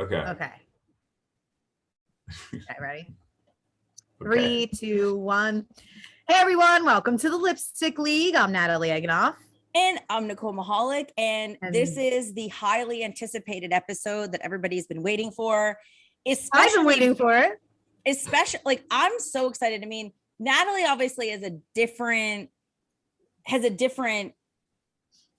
Okay. Okay. Okay, ready? Okay. 3, 2, 1. Hey everyone, welcome to the Lipstick League. I'm Natalie Eganoff. And I'm Nicole Mahalik, and this And- is the highly anticipated episode that everybody's been waiting for. I've been waiting for it. Especially, like, I'm so excited. I mean, Natalie obviously has a different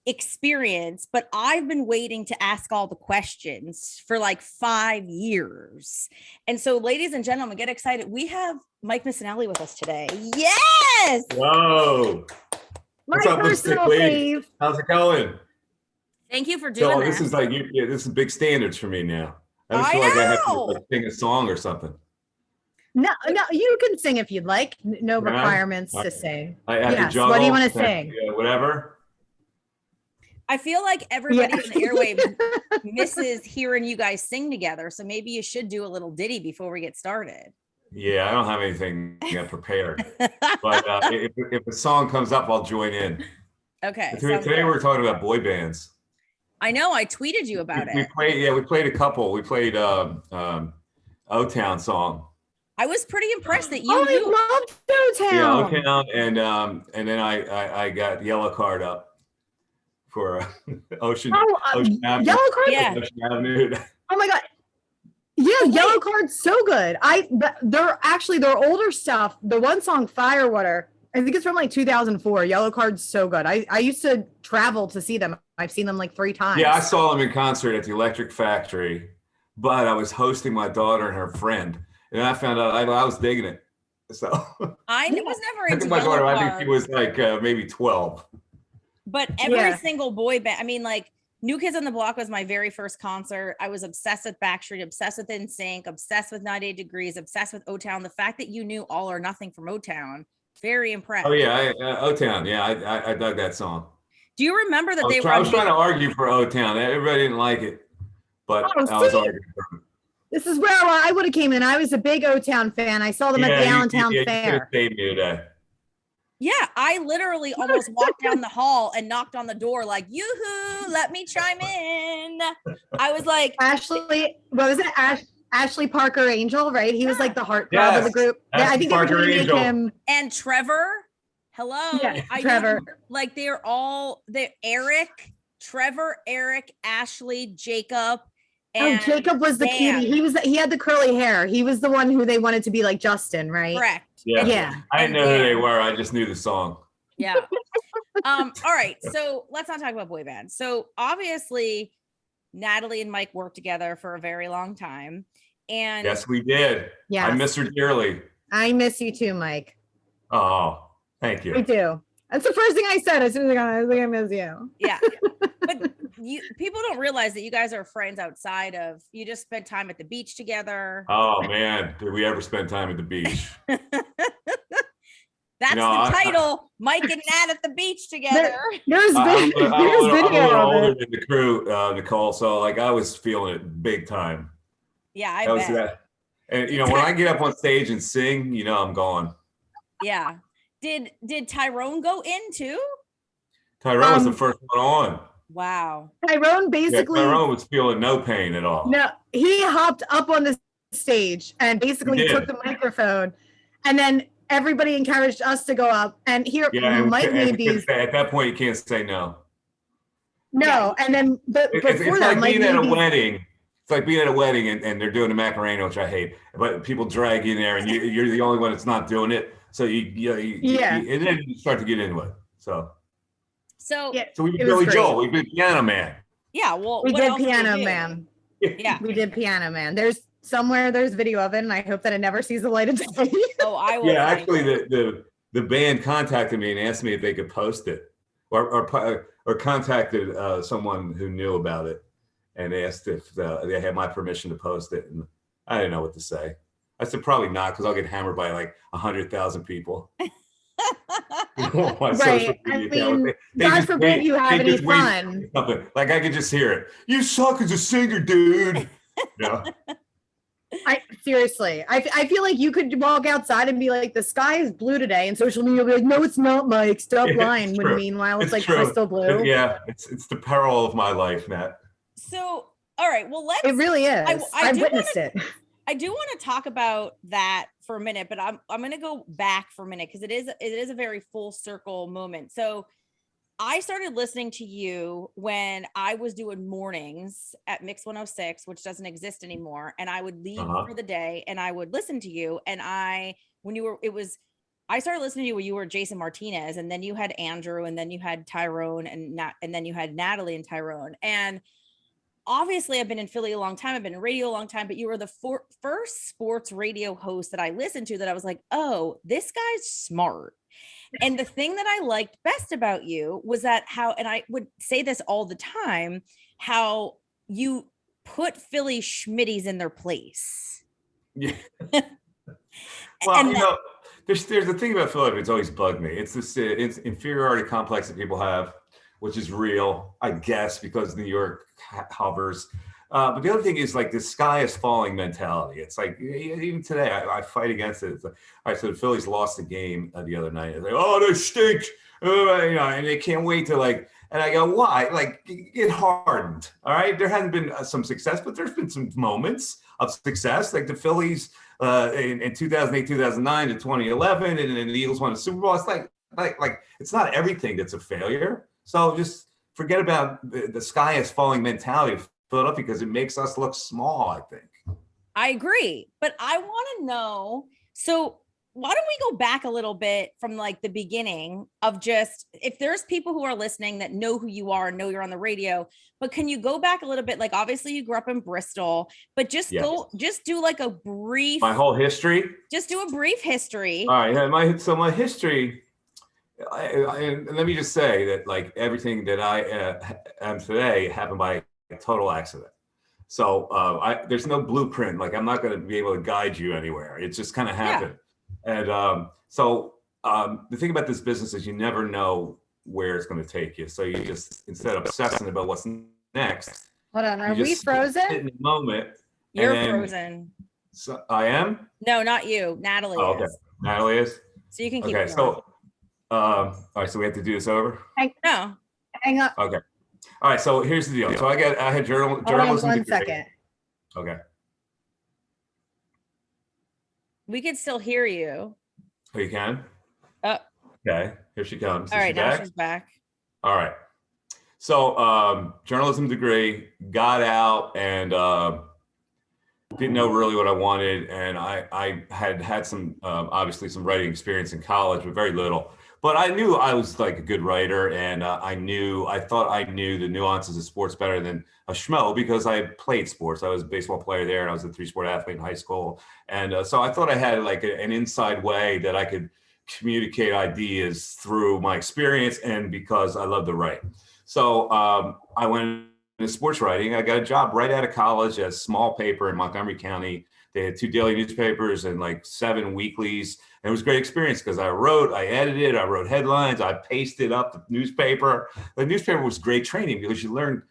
experience, but I've been waiting to ask all the questions for like 5 years. And so, ladies and gentlemen, get excited. We have Mike Missanelli with us today. Yes. Whoa. My What's up, Lipstick personal League? fave. How's it going? Thank you for doing So that. this is like this is big standards for me now. I just feel like I have to like sing a song or something. No, you can sing if you'd like. No Can I? requirements I- to sing. I have Yes, to juggle. what do you want to sing? Yeah, whatever. I feel like everybody on the airwaves misses hearing you guys sing together. So maybe you should do a little ditty before we get started. Yeah, I don't have anything prepared. But if the song comes up, I'll join in. Okay. Today we're talking about boy bands. I know. I tweeted you about We it. played a couple. We played O-Town song. I was pretty impressed that you Oh, knew. I love O-Town. Yeah, O-Town, and then I got yellow card up for Ocean Avenue. Yellow Card. Yeah. Ocean Avenue. Oh my god. Yeah, Yellow Card's so good. They're older stuff. The one song Firewater, I think it's from like 2004. Yellow Card's so good. I used to travel to see them. I've seen them like 3 times. Yeah, I saw them in concert at the Electric Factory, but I was hosting my daughter and her friend, and I found out I was digging it. So I was never I into think my Yellow daughter, Card, I think she was like maybe 12. but every Yeah. single boy band. I mean, like New Kids on the Block was my very first concert. I was obsessed with Backstreet, obsessed with NSYNC, obsessed with 98 Degrees, obsessed with O-Town. The fact that you knew All or Nothing from O-Town, very impressed. Oh yeah, O-Town. Yeah, I dug that song. Do you remember that they were? I was trying to argue for O-Town. Everybody didn't like it, but Oh, I was see? arguing for it. This is where I would have came in. I was a big O-Town fan. I saw them at the Allentown You Fair. could have saved me today. Yeah, I literally almost walked down the hall and knocked on the door like, yoo-hoo, let me chime in. I was like, Ashley, what was it? Ashley Parker Angel, right? He was like the heartthrob of Yes, the group. Yeah, I Ashley think they were Parker trying to make Angel. him. and Trevor, hello. Yeah, I Trevor. know, like they're Eric, Trevor, Eric, Ashley, Jacob. And Jacob was the Dan. cutie. He had the curly hair. He was the one who they wanted to be like Justin, right? Correct. Yeah. Yeah. I didn't know who Dan. they were. I just knew the song. Yeah. All right. So let's not talk about boy bands. So obviously, Natalie and Mike worked together for a very long time. And Yes, we did. Yes. I miss her dearly. I miss you too, Mike. Oh, thank I you. do. That's the first thing I said as soon as I was like, I miss you. yeah. But people don't realize that you guys are friends outside of, you just spent time at the beach together. Oh man, did we ever spend time at the beach? That's No, the title. Mike and Nat at the beach There's together. there's I'm video a little of older it. than the crew, Nicole. So like I was feeling it big time. Yeah, I That was bet. that. And when I get up on stage and sing, I'm gone. Yeah. Did Tyrone go in too? Tyrone was the first one on. Wow. Tyrone basically Tyrone was feeling no pain at all. no, he hopped up on the stage and basically He did. took the microphone, and then everybody encouraged us to go up and here Yeah, and Mike made these. at that point you can't say no. No, and then but It's before that, like Mike being at made a these. wedding. It's like being at a wedding and they're doing the Macarena, which I hate. But people drag you in there, and you're the only one that's not doing it. So and then you start to get into it. So So Yeah, we did it was Billy great. Joel, we did Piano Man. yeah, well, We what did else did Piano do? Man. Yeah. We did Piano Man. There's video of it, and I hope that it never sees the light of day. Oh, I will. Yeah, find actually, it. the band contacted me and asked me if they could post it, or contacted someone who knew about it and asked if they had my permission to post it, and I didn't know what to say. I said probably not, because I'll get hammered by like 100,000 people. On my social Right. I media account. mean, They God just forbid wait- you have they any just wait for fun. something. Like I could just hear it. You suck as a singer, dude. Yeah. Seriously, I feel like you could walk outside and be like, the sky is blue today, and social media will be like, no, it's not, Mike. Stop Yeah, lying. it's When true. meanwhile, it's like true. crystal blue. Yeah, it's the peril of my life, Matt. So All right. Well, let's. It really is. I I've do witnessed it. I do want to talk about that for a minute, but I'm going to go back for a minute because it is a very full circle moment. So I started listening to you when I was doing mornings at Mix 106, which doesn't exist anymore. And I would leave for the day and I would listen to you. And I started listening to you when you were Jason Martinez, and then you had Andrew, and then you had Tyrone, and then you had Natalie and Tyrone. And obviously I've been in Philly a long time. I've been in radio a long time, but you were the first sports radio host that I listened to that I was like, oh, this guy's smart. And the thing that I liked best about you was that and I would say this all the time, how you put Philly Schmitties in their place. Yeah. Well, there's the thing about Philadelphia. It's always bugged me. It's this it's inferiority complex that people have, which is real, I guess, because New York hovers. But the other thing is like the sky is falling mentality. It's like even today I fight against it. It's like, all right, so the Phillies lost the game the other night. It's like, oh, they stink, and they can't wait to like. And I go, why? Like, get hardened. All right, there hasn't been some success, but there's been some moments of success, like the Phillies in 2008, 2009 to 2011, and then the Eagles won the Super Bowl. It's like it's not everything that's a failure. So just forget about the sky is falling mentality of Philadelphia because it makes us look small, I think. I agree, but I want to know, so why don't we go back a little bit from like the beginning of just, if there's people who are listening that know who you are and know you're on the radio, but can you go back a little bit? Like, obviously you grew up in Bristol, but just do like a brief. My whole history? Just do a brief history. All right, my history, and let me just say that like everything that I am today happened by a total accident. So there's no blueprint. Like I'm not going to be able to guide you anywhere. It just kind of happened. Yeah. And so the thing about this business is you never know where it's going to take you. So you just, instead of obsessing about what's next. Hold on, are we frozen? In the moment. You're frozen. So I am? No, not you. Natalie is. Okay. Natalie is? So you can keep going. So, all right, so we have to do this over? No. Hang up. Okay. All right, so here's the deal. So I had journalism. Hold on 1 second. Okay. We can still hear you. Oh, you can? Okay, here she comes. All right, now she's back. All right. So journalism degree, got out and didn't know really what I wanted. And I had some, obviously some writing experience in college, but very little. But I knew I was like a good writer, and I thought I knew the nuances of sports better than a schmo because I played sports. I was a baseball player there, and I was a 3-sport athlete in high school. And so I thought I had like an inside way that I could communicate ideas through my experience and because I love to write. So I went into sports writing. I got a job right out of college at a small paper in Montgomery County. They had 2 daily newspapers and like 7 weeklies. And it was a great experience because I edited, I wrote headlines, I pasted up the newspaper. The newspaper was great training because you learned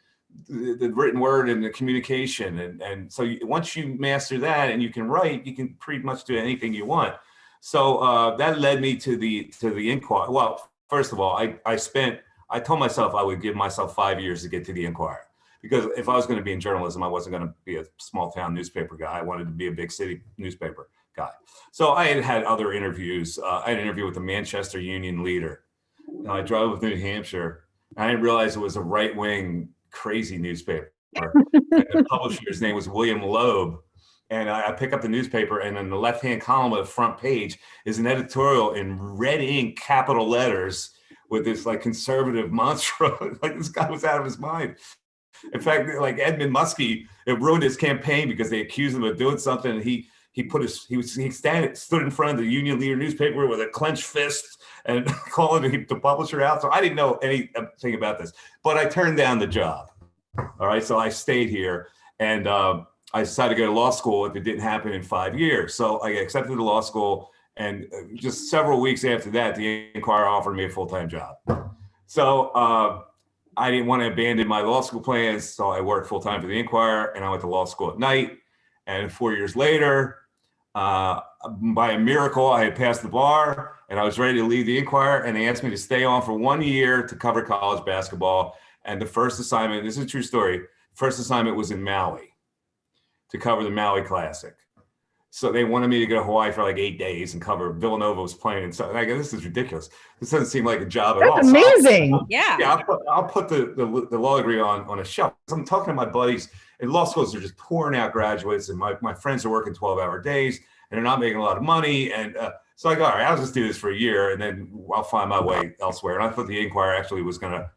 the written word and the communication. And so once you master that and you can write, you can pretty much do anything you want. So that led me to the Inquirer. Well, first of all, I told myself I would give myself 5 years to get to the Inquirer. Because if I was going to be in journalism, I wasn't going to be a small town newspaper guy. I wanted to be a big city newspaper guy. So I had other interviews. I had an interview with the Manchester Union leader. I drove to New Hampshire. I didn't realize it was a right-wing, crazy newspaper. And the publisher's name was William Loeb. And I pick up the newspaper, and in the left-hand column of the front page is an editorial in red ink, capital letters, with this like conservative mantra. Like this guy was out of his mind. In fact, like Edmund Muskie, it ruined his campaign because they accused him of doing something. And he stood in front of the Union Leader newspaper with a clenched fist and calling the publisher out. So I didn't know anything about this, but I turned down the job. All right, so I stayed here, and I decided to go to law school if it didn't happen in 5 years. So I accepted the law school, and just several weeks after that, the Inquirer offered me a full-time job. So I didn't want to abandon my law school plans, so I worked full-time for the Inquirer, and I went to law school at night. And 4 years later, by a miracle, I had passed the bar, and I was ready to leave the Inquirer, and they asked me to stay on for 1 year to cover college basketball. And the first assignment, this is a true story, First assignment was in Maui to cover the Maui Classic. So they wanted me to go to Hawaii for like 8 days and cover. Villanova was playing, and so I go, this is ridiculous. This doesn't seem like a job at all. That's amazing. Yeah. I'll put the law degree on a shelf. I'm talking to my buddies, and law schools are just pouring out graduates, and my friends are working 12-hour days, and they're not making a lot of money. And so I go, all right, I'll just do this for a year, and then I'll find my way elsewhere. And I thought the Inquirer actually was going to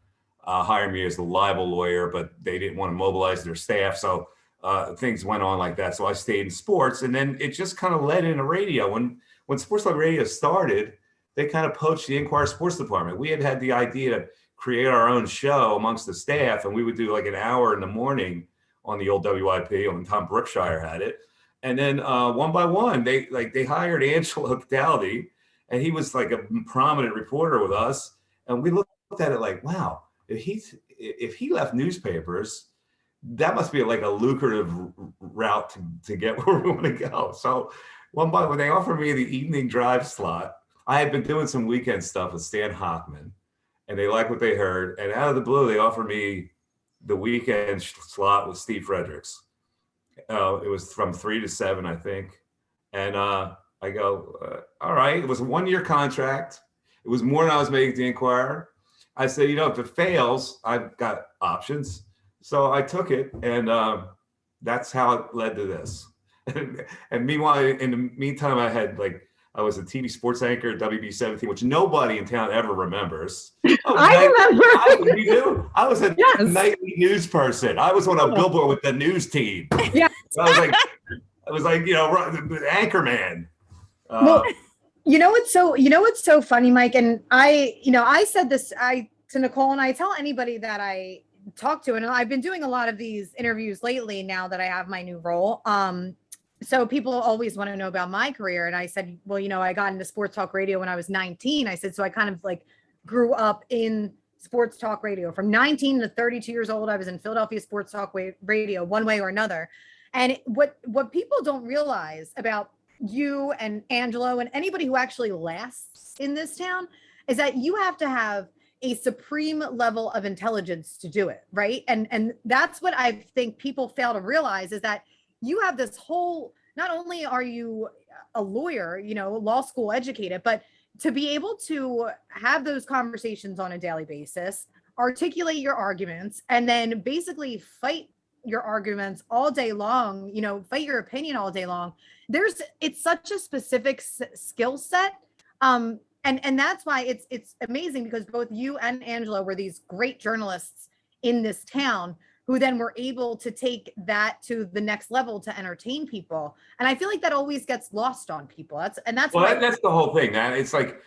hire me as the libel lawyer, but they didn't want to mobilize their staff. So things went on like that. So I stayed in sports, and then it just kind of led into radio. When Sports Talk Radio started, they kind of poached the Inquirer Sports Department. We had the idea to create our own show amongst the staff, and we would do like an hour in the morning on the old WIP when Tom Brookshire had it. And then one by one, they hired Angelo Cataldi, and he was like a prominent reporter with us. And we looked at it like, wow, if he left newspapers, that must be like a lucrative route to get where we want to go. So one by one, they offered me the evening drive slot. I had been doing some weekend stuff with Stan Hochman, and they liked what they heard. And out of the blue, they offered me the weekend slot with Steve Fredericks. It was from 3 to 7, I think. And I go, all right. It was a 1-year contract. It was more than I was making at the Inquirer. I said, if it fails, I've got options. So I took it, and that's how it led to this. And meanwhile, in the meantime, I was a TV sports anchor at WB17, which nobody in town ever remembers. I remember. You do? I was a nightly news person. I was on a billboard with the news team. Yeah. So I was like, anchor man. Well, what's so funny, Mike, and I said this to Nicole, and I tell anybody that I talk to, and I've been doing a lot of these interviews lately now that I have my new role. So people always want to know about my career. And I said, well, I got into sports talk radio when I was 19. I said, so I kind of like grew up in sports talk radio from 19 to 32 years old. I was in Philadelphia sports talk radio one way or another. And what people don't realize about you and Angelo and anybody who actually lasts in this town is that you have to have a supreme level of intelligence to do it, right? And that's what I think people fail to realize is that you have this whole, not only are you a lawyer, law school educated, but to be able to have those conversations on a daily basis, articulate your arguments, and then basically fight your arguments all day long, fight your opinion all day long. It's such a specific skill set. And that's why it's amazing, because both you and Angelo were these great journalists in this town who then were able to take that to the next level to entertain people. And I feel like that always gets lost on people. That's the whole thing, man. It's like,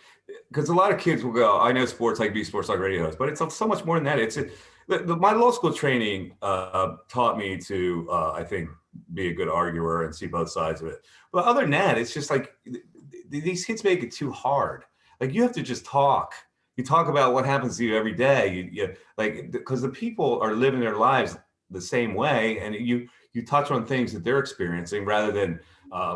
because a lot of kids will go, I know sports, like be sports like radio host, but it's so much more than that. My law school training taught me to, I think, be a good arguer and see both sides of it. But other than that, it's just like these kids make it too hard. Like, you have to just talk. You talk about what happens to you every day. You because the people are living their lives the same way, and you touch on things that they're experiencing rather than,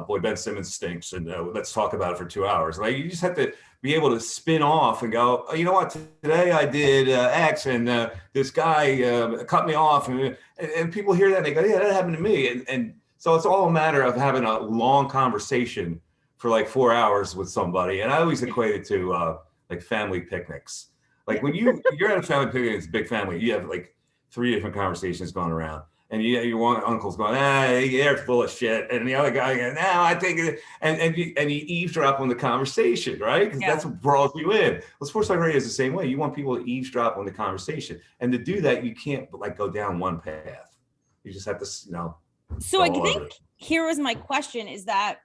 boy, Ben Simmons stinks, and let's talk about it for 2 hours. Like, you just have to be able to spin off and go, oh, you know what? Today I did X, and this guy cut me off, and people hear that and they go, yeah, that happened to me, and so it's all a matter of having a long conversation for like 4 hours with somebody, and I always equate it to like family picnics. Like when you're at a family picnic, it's a big family, you have like 3 different conversations going around. And your one uncle's going, they're full of shit. And the other guy goes, no, I think it, and you eavesdrop on the conversation, right? Because that's what draws you in. Well, sports talk radio is the same way. You want people to eavesdrop on the conversation. And to do that, you can't like go down one path. You just have to, So I think here was my question is that,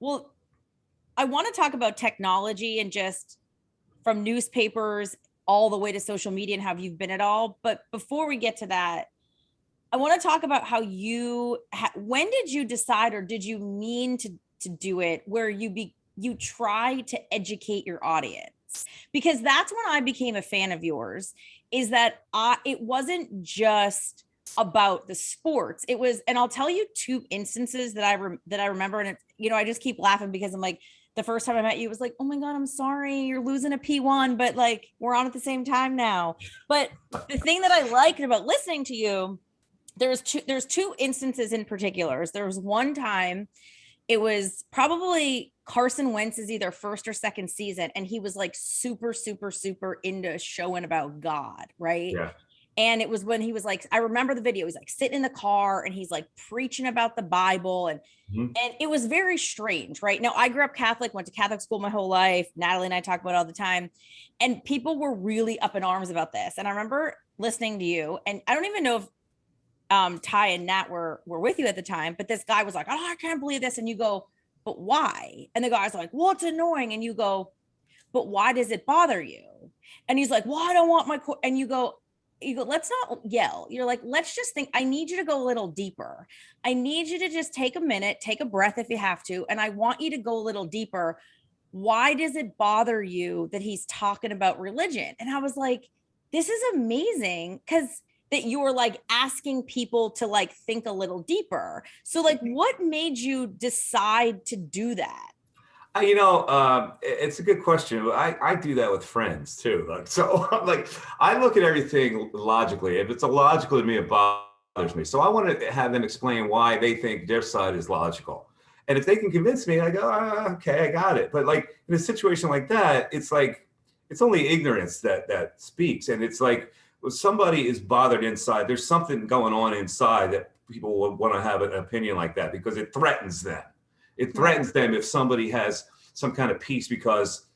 well, I want to talk about technology and just from newspapers all the way to social media and how you've been at all. But before we get to that, I want to talk about how when did you decide, or did you mean to do it, where you try to educate your audience? Because that's when I became a fan of yours, is that it wasn't just about the sports. It was, and I'll tell you 2 instances that I remember. And it's, I just keep laughing because I'm like, the first time I met you, it was like, oh my God, I'm sorry, you're losing a P1, but like, we're on at the same time now. But the thing that I liked about listening to you there's two instances in particular. There was one time, it was probably Carson Wentz's either first or second season, and he was like super, super, super into showing about God, right? Yeah. And it was when he was like, I remember the video, he's like sitting in the car and he's like preaching about the Bible, and it was very strange, right? Now, I grew up Catholic, went to Catholic school my whole life. Natalie and I talk about it all the time, and people were really up in arms about this. And I remember listening to you, and I don't even know if Ty and Nat were with you at the time, but this guy was like, "Oh, I can't believe this," and you go, "But why?" And the guy's like, "Well, it's annoying," and you go, "But why does it bother you?" And he's like, "Well, I don't want my," and you go, let's not yell. You're like, let's just think. I need you to go a little deeper. I need you to just take a minute, take a breath if you have to. And I want you to go a little deeper. Why does it bother you that he's talking about religion? And I was like, this is amazing, because that you were like asking people to like think a little deeper. So like, what made you decide to do that? It's a good question. I do that with friends too. Like, so like, I look at everything logically. If it's illogical to me, it bothers me. So I want to have them explain why they think their side is logical. And if they can convince me, I go, okay, I got it. But like in a situation like that, it's like, it's only ignorance that speaks. And it's like, when somebody is bothered inside, there's something going on inside that people would want to have an opinion like that because it threatens them. It threatens them if somebody has some kind of peace because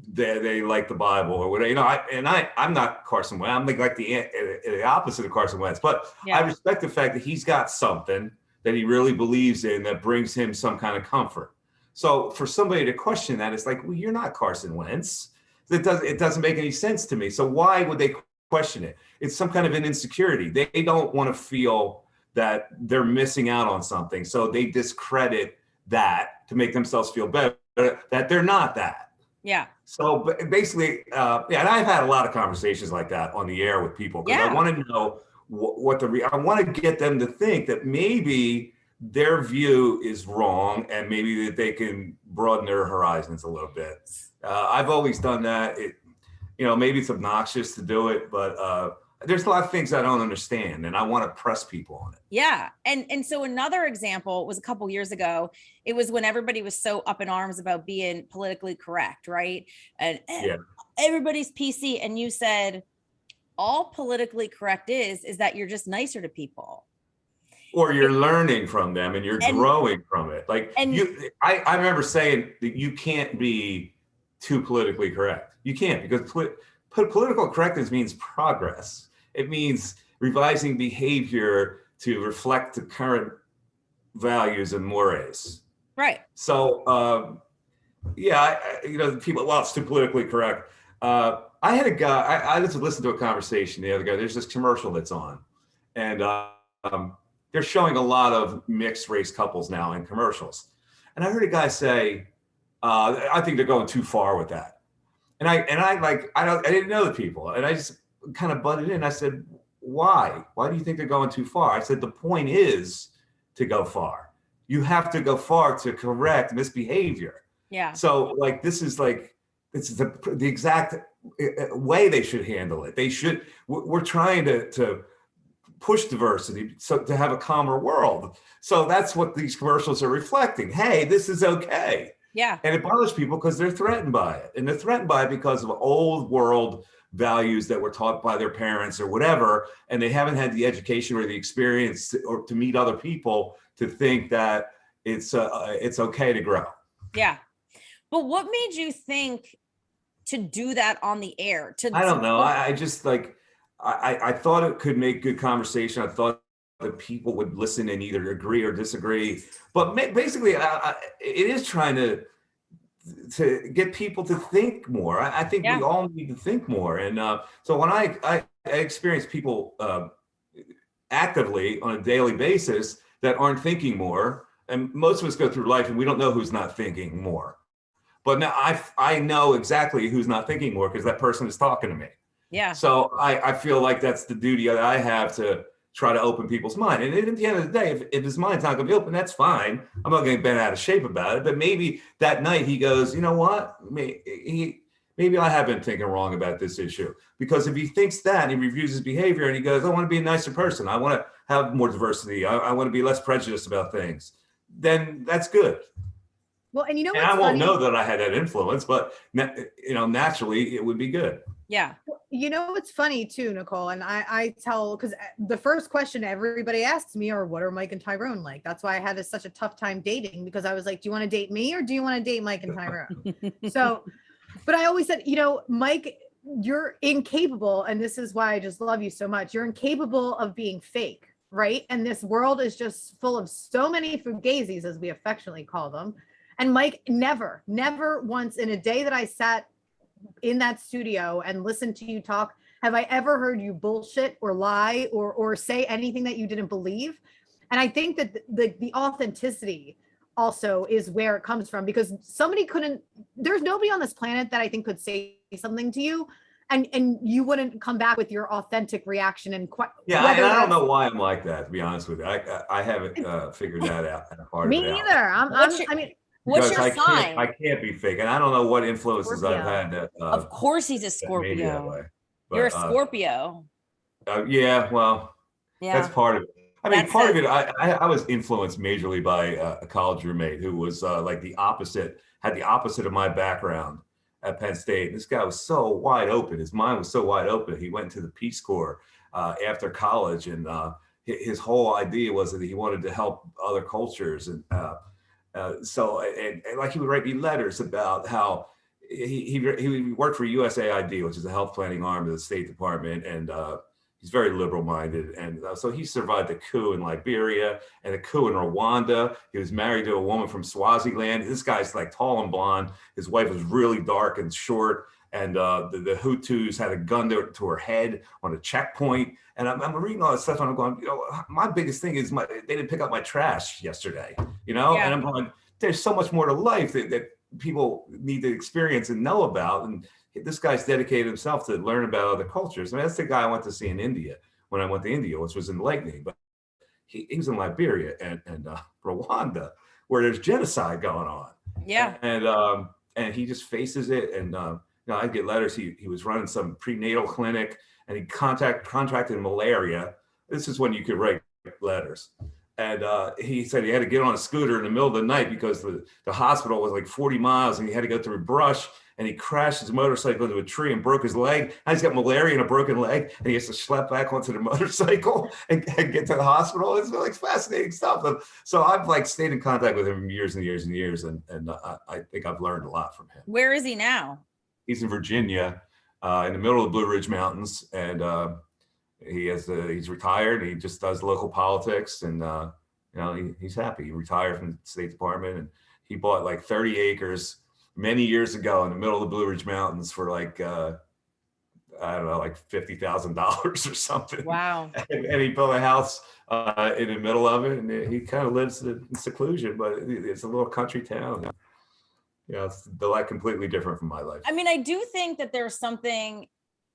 they like the Bible or whatever. I'm not Carson Wentz. I'm like the opposite of Carson Wentz. But I respect the fact that he's got something that he really believes in that brings him some kind of comfort. So for somebody to question that, it's like, well, you're not Carson Wentz. It doesn't make any sense to me. So why would they question it? It's some kind of an insecurity. They don't want to feel that they're missing out on something. So they discredit that to make themselves feel better, that they're not that. Yeah. So basically, and I've had a lot of conversations like that on the air with people because I want to know I want to get them to think that maybe their view is wrong and maybe that they can broaden their horizons a little bit. I've always done that. Maybe it's obnoxious to do it, but there's a lot of things I don't understand and I want to press people on it. Yeah. And so another example was a couple years ago. It was when everybody was so up in arms about being politically correct, right? And everybody's PC. And you said, all politically correct is that you're just nicer to people. Or you're learning from them and you're growing from it. Like I remember saying that you can't be too politically correct. You can't, because political correctness means progress. It means revising behavior to reflect the current values and mores. Right. So, people, well, it's too politically correct. I had a guy, I just listened to a conversation the other day. There's this commercial that's on, and they're showing a lot of mixed race couples now in commercials. And I heard a guy say, I think they're going too far with that. And I didn't know the people. And I just kind of butted in. I said, why? Why do you think they're going too far? I said, the point is to go far. You have to go far to correct misbehavior. Yeah. So like, this is the exact way they should handle it. We're trying to push diversity so to have a calmer world. So that's what these commercials are reflecting. Hey, this is okay. Yeah. And it bothers people because they're threatened by it. And they're threatened by it because of old world values that were taught by their parents or whatever. And they haven't had the education or the experience or to meet other people to think that it's okay to grow. Yeah. But what made you think to do that on the air? I don't know. I just like, I thought it could make good conversation. I thought that people would listen and either agree or disagree. But basically, it is trying to get people to think more. I think we all need to think more. And so when I experience people actively on a daily basis that aren't thinking more, and most of us go through life and we don't know who's not thinking more. But now I know exactly who's not thinking more because that person is talking to me. Yeah. So I feel like that's the duty that I have to try to open people's mind. And at the end of the day, if his mind's not going to be open, that's fine. I'm not going to get bent out of shape about it. But maybe that night he goes, you know what? Maybe maybe I have been thinking wrong about this issue. Because if he thinks that and he reviews his behavior and he goes, I want to be a nicer person, I want to have more diversity, I want to be less prejudiced about things, then that's good. Well, and you know And what's I won't funny? know that I had that influence, but naturally it would be good. Yeah. You know what's funny too, Nicole, and I tell, because the first question everybody asks me are, what are Mike and Tyrone like? That's why I had such a tough time dating, because I was like, do you want to date me or do you want to date Mike and Tyrone? So, but I always said, Mike, you're incapable, and this is why I just love you so much. You're incapable of being fake, right? And this world is just full of so many fugazis, as we affectionately call them. And Mike, never once in a day that I sat in that studio and listened to you talk, have I ever heard you bullshit or lie or say anything that you didn't believe. And I think that the authenticity also is where it comes from, because there's nobody on this planet that I think could say something to you and you wouldn't come back with your authentic reaction. And I don't know why I'm like that, to be honest with you. I haven't figured that out. Me either. What's your sign? I can't be fake, and I don't know what influences Scorpio. I've had. That, of course, he's a Scorpio. You're a Scorpio. Yeah, well, yeah, that's part of it. I mean, part of it, I was influenced majorly by a college roommate who was like had the opposite of my background at Penn State. This guy was so wide open. His mind was so wide open. He went to the Peace Corps after college, and his whole idea was that he wanted to help other cultures. And so like he would write me letters about how he worked for USAID, which is the health planning arm of the State Department, and he's very liberal minded. And so he survived a coup in Liberia and a coup in Rwanda. He was married to a woman from Swaziland. This guy's like tall and blonde. His wife was really dark and short. And the Hutus had a gun to her head on a checkpoint. And I'm reading all this stuff, and I'm going, my biggest thing is they didn't pick up my trash yesterday, Yeah. And I'm going, there's so much more to life that people need to experience and know about. And this guy's dedicated himself to learn about other cultures. I mean, that's the guy I went to see in India when I went to India, which was enlightening. But he was in Liberia and Rwanda, where there's genocide going on. Yeah. And he just faces it. And I get letters. He was running some prenatal clinic, and he contracted malaria. This is when you could write letters. And he said he had to get on a scooter in the middle of the night because the hospital was like 40 miles, and he had to go through brush, and he crashed his motorcycle into a tree and broke his leg. Now he's got malaria and a broken leg, and he has to schlep back onto the motorcycle and get to the hospital. It's like fascinating stuff. So I've like stayed in contact with him years and years and years, and I think I've learned a lot from him. Where is he now? He's in Virginia, in the middle of the Blue Ridge Mountains, and he's retired. He just does local politics, and he's happy. He retired from the State Department, and he bought like 30 acres many years ago in the middle of the Blue Ridge Mountains for like I don't know, like $50,000 or something. Wow! And he built a house in the middle of it, and he kind of lives in seclusion, but it's a little country town. It's like completely different from my life. I mean, I do think that there's something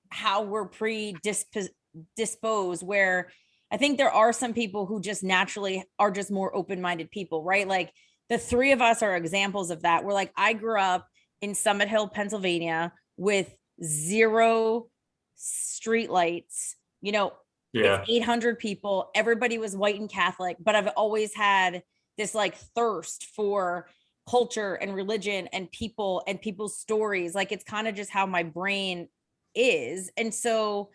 how we're predisposed where I think there are some people who just naturally are just more open-minded people, right? Like the three of us are examples of that. We're like, I grew up in Summit Hill, Pennsylvania with 0 streetlights, It's 800 people. Everybody was white and Catholic, but I've always had this like thirst for culture and religion and people and people's stories. Like it's kind of just how my brain is. And so,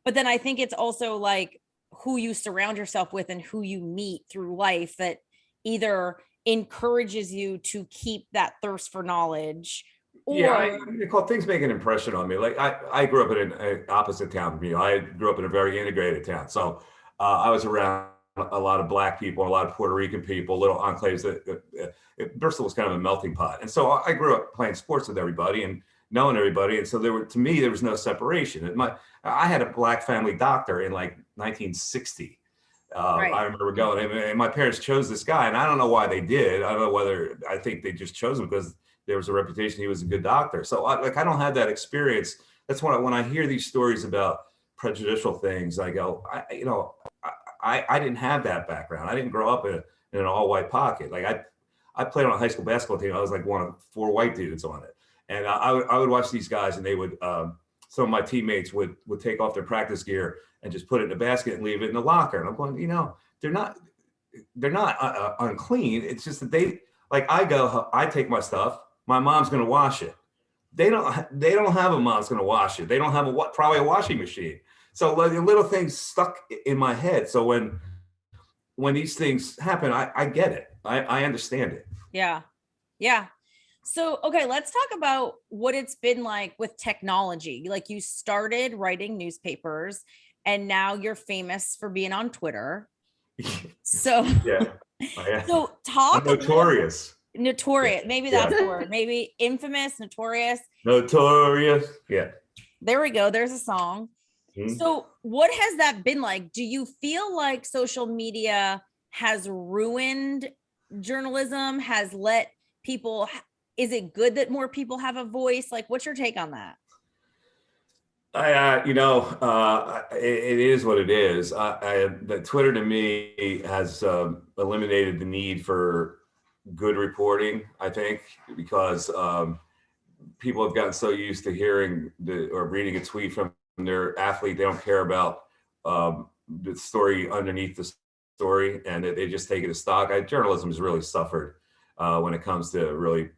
but then I think it's also like who you surround yourself with and who you meet through life that either encourages you to keep that thirst for knowledge. Nicole, things make an impression on me. Like I grew up in an opposite town from you. I grew up in a very integrated town. So I was around a lot of Black people, a lot of Puerto Rican people, little enclaves. Bristol was kind of a melting pot. And so I grew up playing sports with everybody and knowing everybody. And so to me, there was no separation. I had a Black family doctor in like 1960. Right. I remember going, and my parents chose this guy, and I don't know why they did. I don't know whether I think they just chose him because there was a reputation he was a good doctor. So I don't have that experience. That's when I hear these stories about prejudicial things, I go, I didn't have that background. I didn't grow up in an all white pocket. Like I played on a high school basketball team. I was like one of 4 white dudes on it. And I would watch these guys, and they would, some of my teammates would take off their practice gear and just put it in a basket and leave it in the locker. And I'm going, they're not unclean. It's just that I take my stuff. My mom's going to wash it. They don't have a mom's going to wash it. They don't have probably a washing machine. So the little things stuck in my head. So when these things happen, I get it. I understand it. Yeah. Yeah. So, okay, let's talk about what it's been like with technology. Like, you started writing newspapers and now you're famous for being on Twitter. So, yeah. So talk. I'm notorious. Notorious. Maybe that's the word. Maybe infamous, notorious. Notorious. Yeah. There we go. There's a song. Mm-hmm. So what has that been like? Do you feel like social media has ruined journalism, has let people, is it good that more people have a voice? Like, what's your take on that? It is what it is. The Twitter to me has eliminated the need for good reporting, I think, because people have gotten so used to hearing or reading a tweet from their athlete. They don't care about the story underneath the story, and they just take it as stock. Journalism has really suffered when it comes to really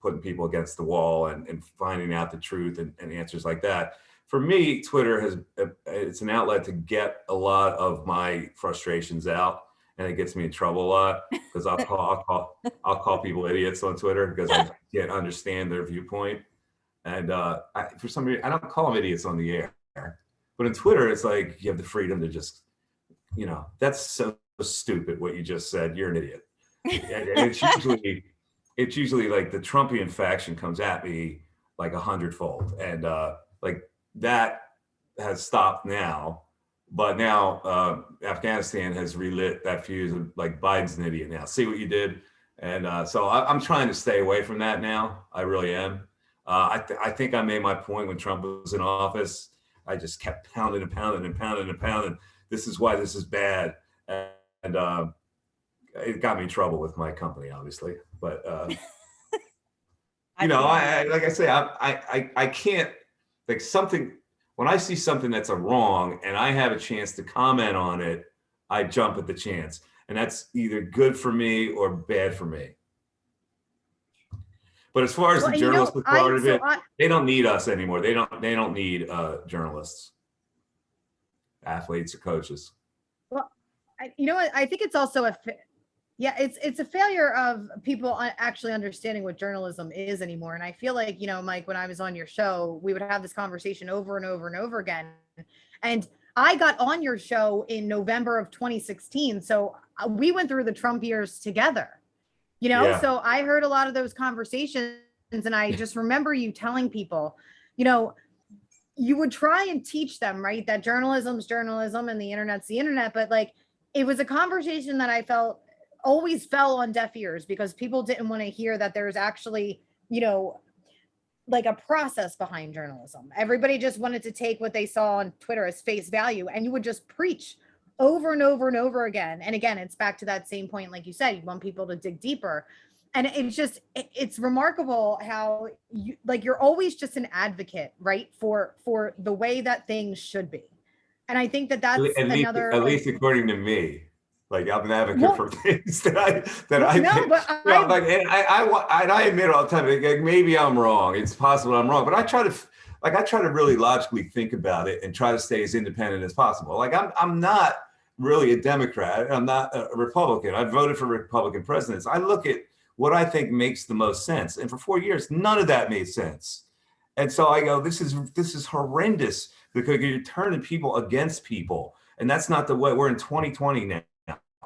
putting people against the wall and finding out the truth and answers like that. For me, Twitter it's an outlet to get a lot of my frustrations out, and it gets me in trouble a lot because I'll call people idiots on Twitter because I can't understand their viewpoint. And for some reason, I don't call them idiots on the air, but in Twitter, it's like you have the freedom to just, that's so stupid what you just said. You're an idiot. And it's usually like the Trumpian faction comes at me like 100-fold, and that has stopped now. But now Afghanistan has relit that fuse of like Biden's an idiot now. See what you did? And so I'm trying to stay away from that now. I really am. I think I made my point when Trump was in office. I just kept pounding and pounding and pounding and pounding. This is why this is bad. And it got me in trouble with my company, obviously. But, like I say, I can't, like something, when I see something that's a wrong and I have a chance to comment on it, I jump at the chance. And that's either good for me or bad for me. But as far as the journalistic part of it, they don't need us anymore. They don't need journalists, athletes, or coaches. Well, I think it's also it's a failure of people actually understanding what journalism is anymore. And I feel like, Mike, when I was on your show, we would have this conversation over and over and over again. And I got on your show in November of 2016. So we went through the Trump years together. So I heard a lot of those conversations, and I just remember you telling people, you would try and teach them, right, that journalism's journalism and the internet's the internet. But like, it was a conversation that I felt always fell on deaf ears because people didn't want to hear that there's actually, like a process behind journalism. Everybody just wanted to take what they saw on Twitter as face value, and you would just preach over and over and over again. And again, it's back to that same point. Like you said, you want people to dig deeper. And it's remarkable how you're always just an advocate, right? For the way that things should be. And I think that's at least according to me, like I'm an advocate for things that I admit all the time, like maybe I'm wrong. It's possible I'm wrong, but I try to really logically think about it and try to stay as independent as possible. Like I'm not really a Democrat. I'm not a Republican. I voted for Republican presidents. I look at what I think makes the most sense. And for 4 years, none of that made sense. And so I go, this is horrendous because you're turning people against people. And that's not the way. We're in 2020 now.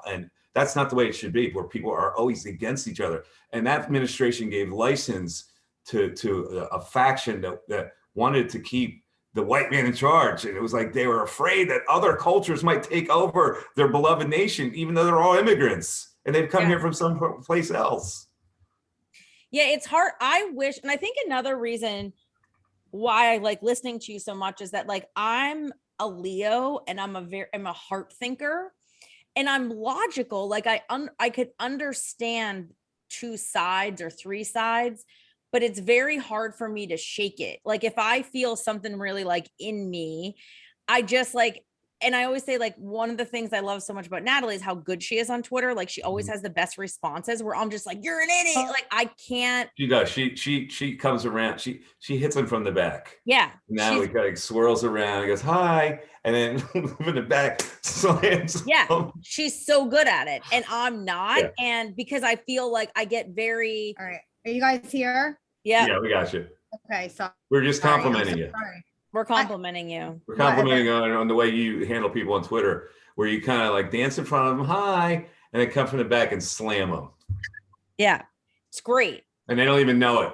And that's not the way it should be, where people are always against each other. And that administration gave license to a faction that wanted to keep the white man in charge. And it was like they were afraid that other cultures might take over their beloved nation, even though they're all immigrants and they've come here from some place else. Yeah, it's hard. I wish, and I think another reason why I like listening to you so much is that like I'm a Leo and I'm a heart thinker and I'm logical. Like I could understand two sides or three sides, but it's very hard for me to shake it. Like if I feel something really like in me, I just like, and I always say like one of the things I love so much about Natalie is how good she is on Twitter. Like she always has the best responses where I'm just like, you're an idiot. Like I can't. She does. She comes around. She hits him from the back. Yeah. Now he kind of swirls around and goes, hi. And then from the back slams. Yeah. him. She's so good at it. And I'm not. Yeah. And because I feel like I get very. All right. Are you guys here? Yeah. Yeah, we got you. Okay. So We're just sorry, I'm complimenting so you. sorry. We're complimenting you. We're complimenting on the way you handle people on Twitter, where you kind of like dance in front of them, hi, and then come from the back and slam them. Yeah. It's great. And they don't even know it.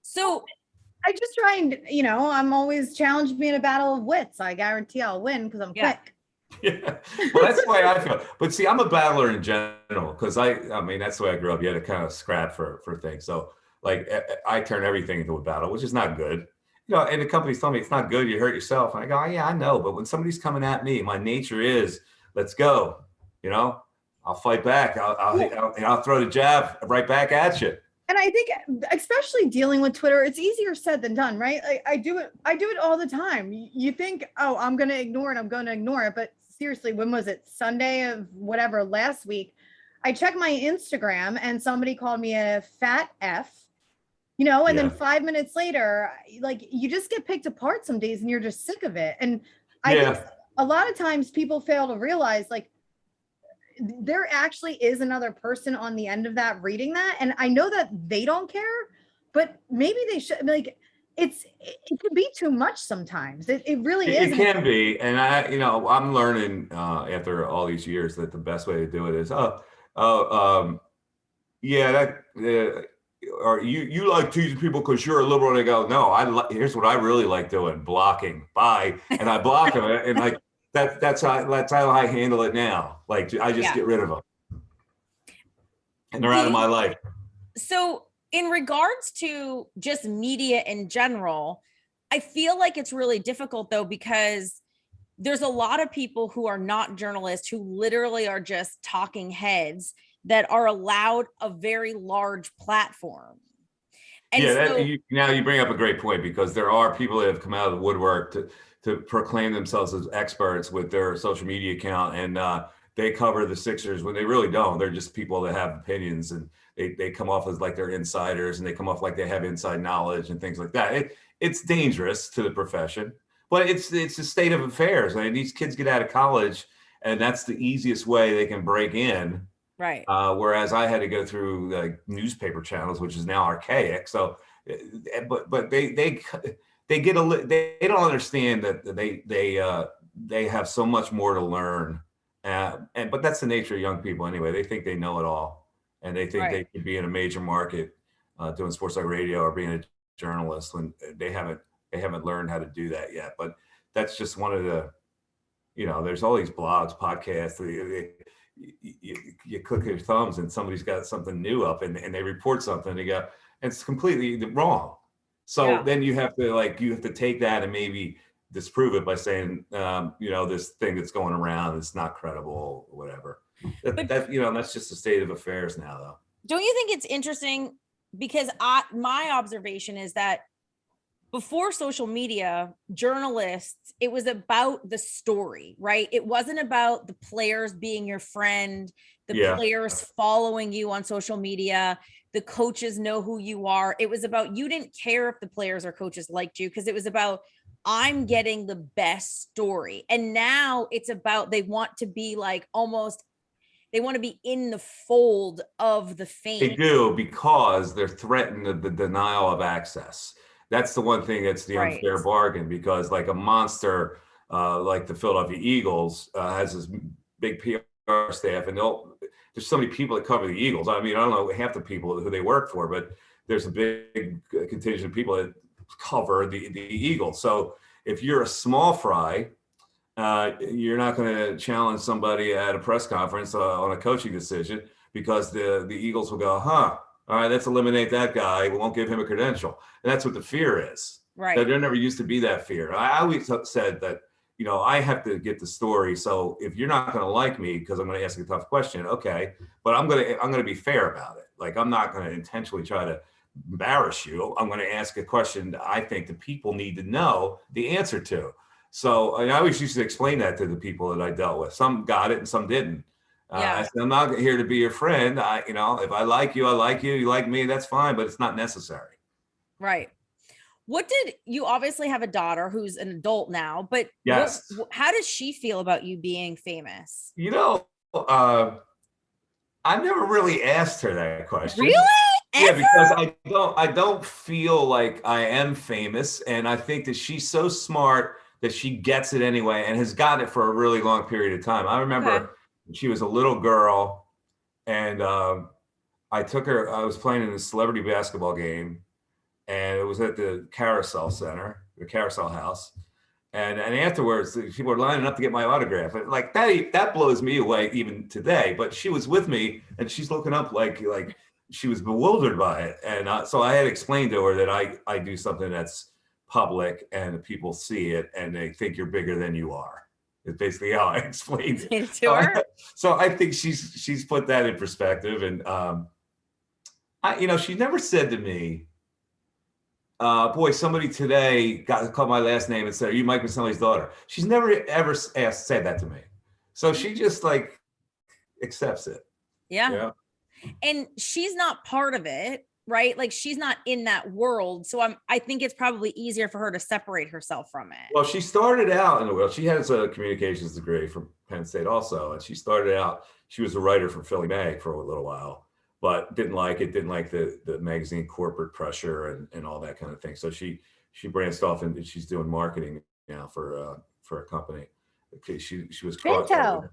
So I just try and, I'm always challenged me in a battle of wits. I guarantee I'll win because I'm quick. Yeah. Well, that's the way I feel. But see, I'm a battler in general because I mean, that's the way I grew up. You had to kind of scrap for things. So like I turn everything into a battle, which is not good. And the company's telling me it's not good. You hurt yourself. And I go, oh, yeah, I know. But when somebody's coming at me, my nature is, let's go. I'll fight back. I'll throw the jab right back at you. And I think, especially dealing with Twitter, it's easier said than done, right? I do it all the time. You think, oh, I'm going to ignore it. But seriously, when was it? Sunday of whatever, last week, I checked my Instagram and somebody called me a fat F. And then 5 minutes later, like you just get picked apart some days and you're just sick of it. And I think a lot of times people fail to realize like there actually is another person on the end of that reading that. And I know that they don't care, but maybe they should. Like it can be too much sometimes. It really is. It can be. And I'm learning after all these years that the best way to do it is, or you like teasing people because you're a liberal. And they go, no, here's what I really like doing: blocking. Bye, and I block them, and like that's how I handle it now. Like I just get rid of them, and they're out of my life. So, in regards to just media in general, I feel like it's really difficult though because there's a lot of people who are not journalists who literally are just talking heads that are allowed a very large platform. And now you bring up a great point because there are people that have come out of the woodwork to proclaim themselves as experts with their social media account, and they cover the Sixers when they really don't. They're just people that have opinions, and they come off as like they're insiders, and they come off like they have inside knowledge and things like that. It's dangerous to the profession, but it's the state of affairs. I mean, these kids get out of college, and that's the easiest way they can break in. Right. Whereas I had to go through like newspaper channels, which is now archaic. So, but they don't understand that they have so much more to learn. But that's the nature of young people anyway. They think they know it all, and they think they could be in a major market doing sports like radio or being a journalist when they haven't learned how to do that yet. But that's just one of the, there's all these blogs, podcasts. You click your thumbs and somebody's got something new up and they report something and they go, and it's completely wrong. So then you have to take that and maybe disprove it by saying, this thing that's going around is not credible or whatever. That's just the state of affairs now, though. Don't you think it's interesting? Because my observation is that before social media, journalists, it was about the story, right? It wasn't about the players being your friend, the players following you on social media, the coaches know who you are. It was about, you didn't care if the players or coaches liked you because it was about, I'm getting the best story. And now it's about, they want to be like they want to be in the fold of the fame. They do because they're threatened the denial of access. That's the one thing that's the unfair bargain, because like a monster like the Philadelphia Eagles has this big PR staff, and there's so many people that cover the Eagles. I mean, I don't know half the people who they work for, but there's a big contingent of people that cover the Eagles. So if you're a small fry, you're not going to challenge somebody at a press conference on a coaching decision because the Eagles will go, all right, let's eliminate that guy. We won't give him a credential. And that's what the fear is. Right. There never used to be that fear. I always said that, I have to get the story. So if you're not going to like me because I'm going to ask a tough question, okay, but I'm going to be fair about it. Like, I'm not going to intentionally try to embarrass you. I'm going to ask a question that I think the people need to know the answer to. So I always used to explain that to the people that I dealt with. Some got it and some didn't. I said, I'm not here to be your friend. If I like you, I like you. You like me, that's fine, but it's not necessary. Right. What did you obviously have a daughter who's an adult now, but Yes. how does she feel about you being famous? I never really asked her that question. Really? Yeah, Ever? because I don't feel like I am famous, and I think that she's so smart that she gets it anyway and has gotten it for a really long period of time. I remember when she was a little girl, and I took her. I was playing in a celebrity basketball game, and it was at the Carousel Center, the Carousel House. And afterwards, people were lining up to get my autograph. And like that blows me away even today. But she was with me, and she's looking up like she was bewildered by it. And so I had explained to her that I do something that's public, and people see it, and they think you're bigger than you are. It's basically how I explained it. So I think she's put that in perspective. And she never said to me, boy, somebody today called my last name and said, "Are you Mike Missanelli's daughter?" She's never ever said that to me. So she just like accepts it. Yeah. And she's not part of it, right? Like she's not in that world. So I think it's probably easier for her to separate herself from it. Well, she started out in the world. She has a communications degree from Penn State also. And she started out, she was a writer for Philly Mag for a little while, but didn't like the magazine corporate pressure and all that kind of thing. So she branched off and she's doing marketing now for a company. Okay, she was Binto.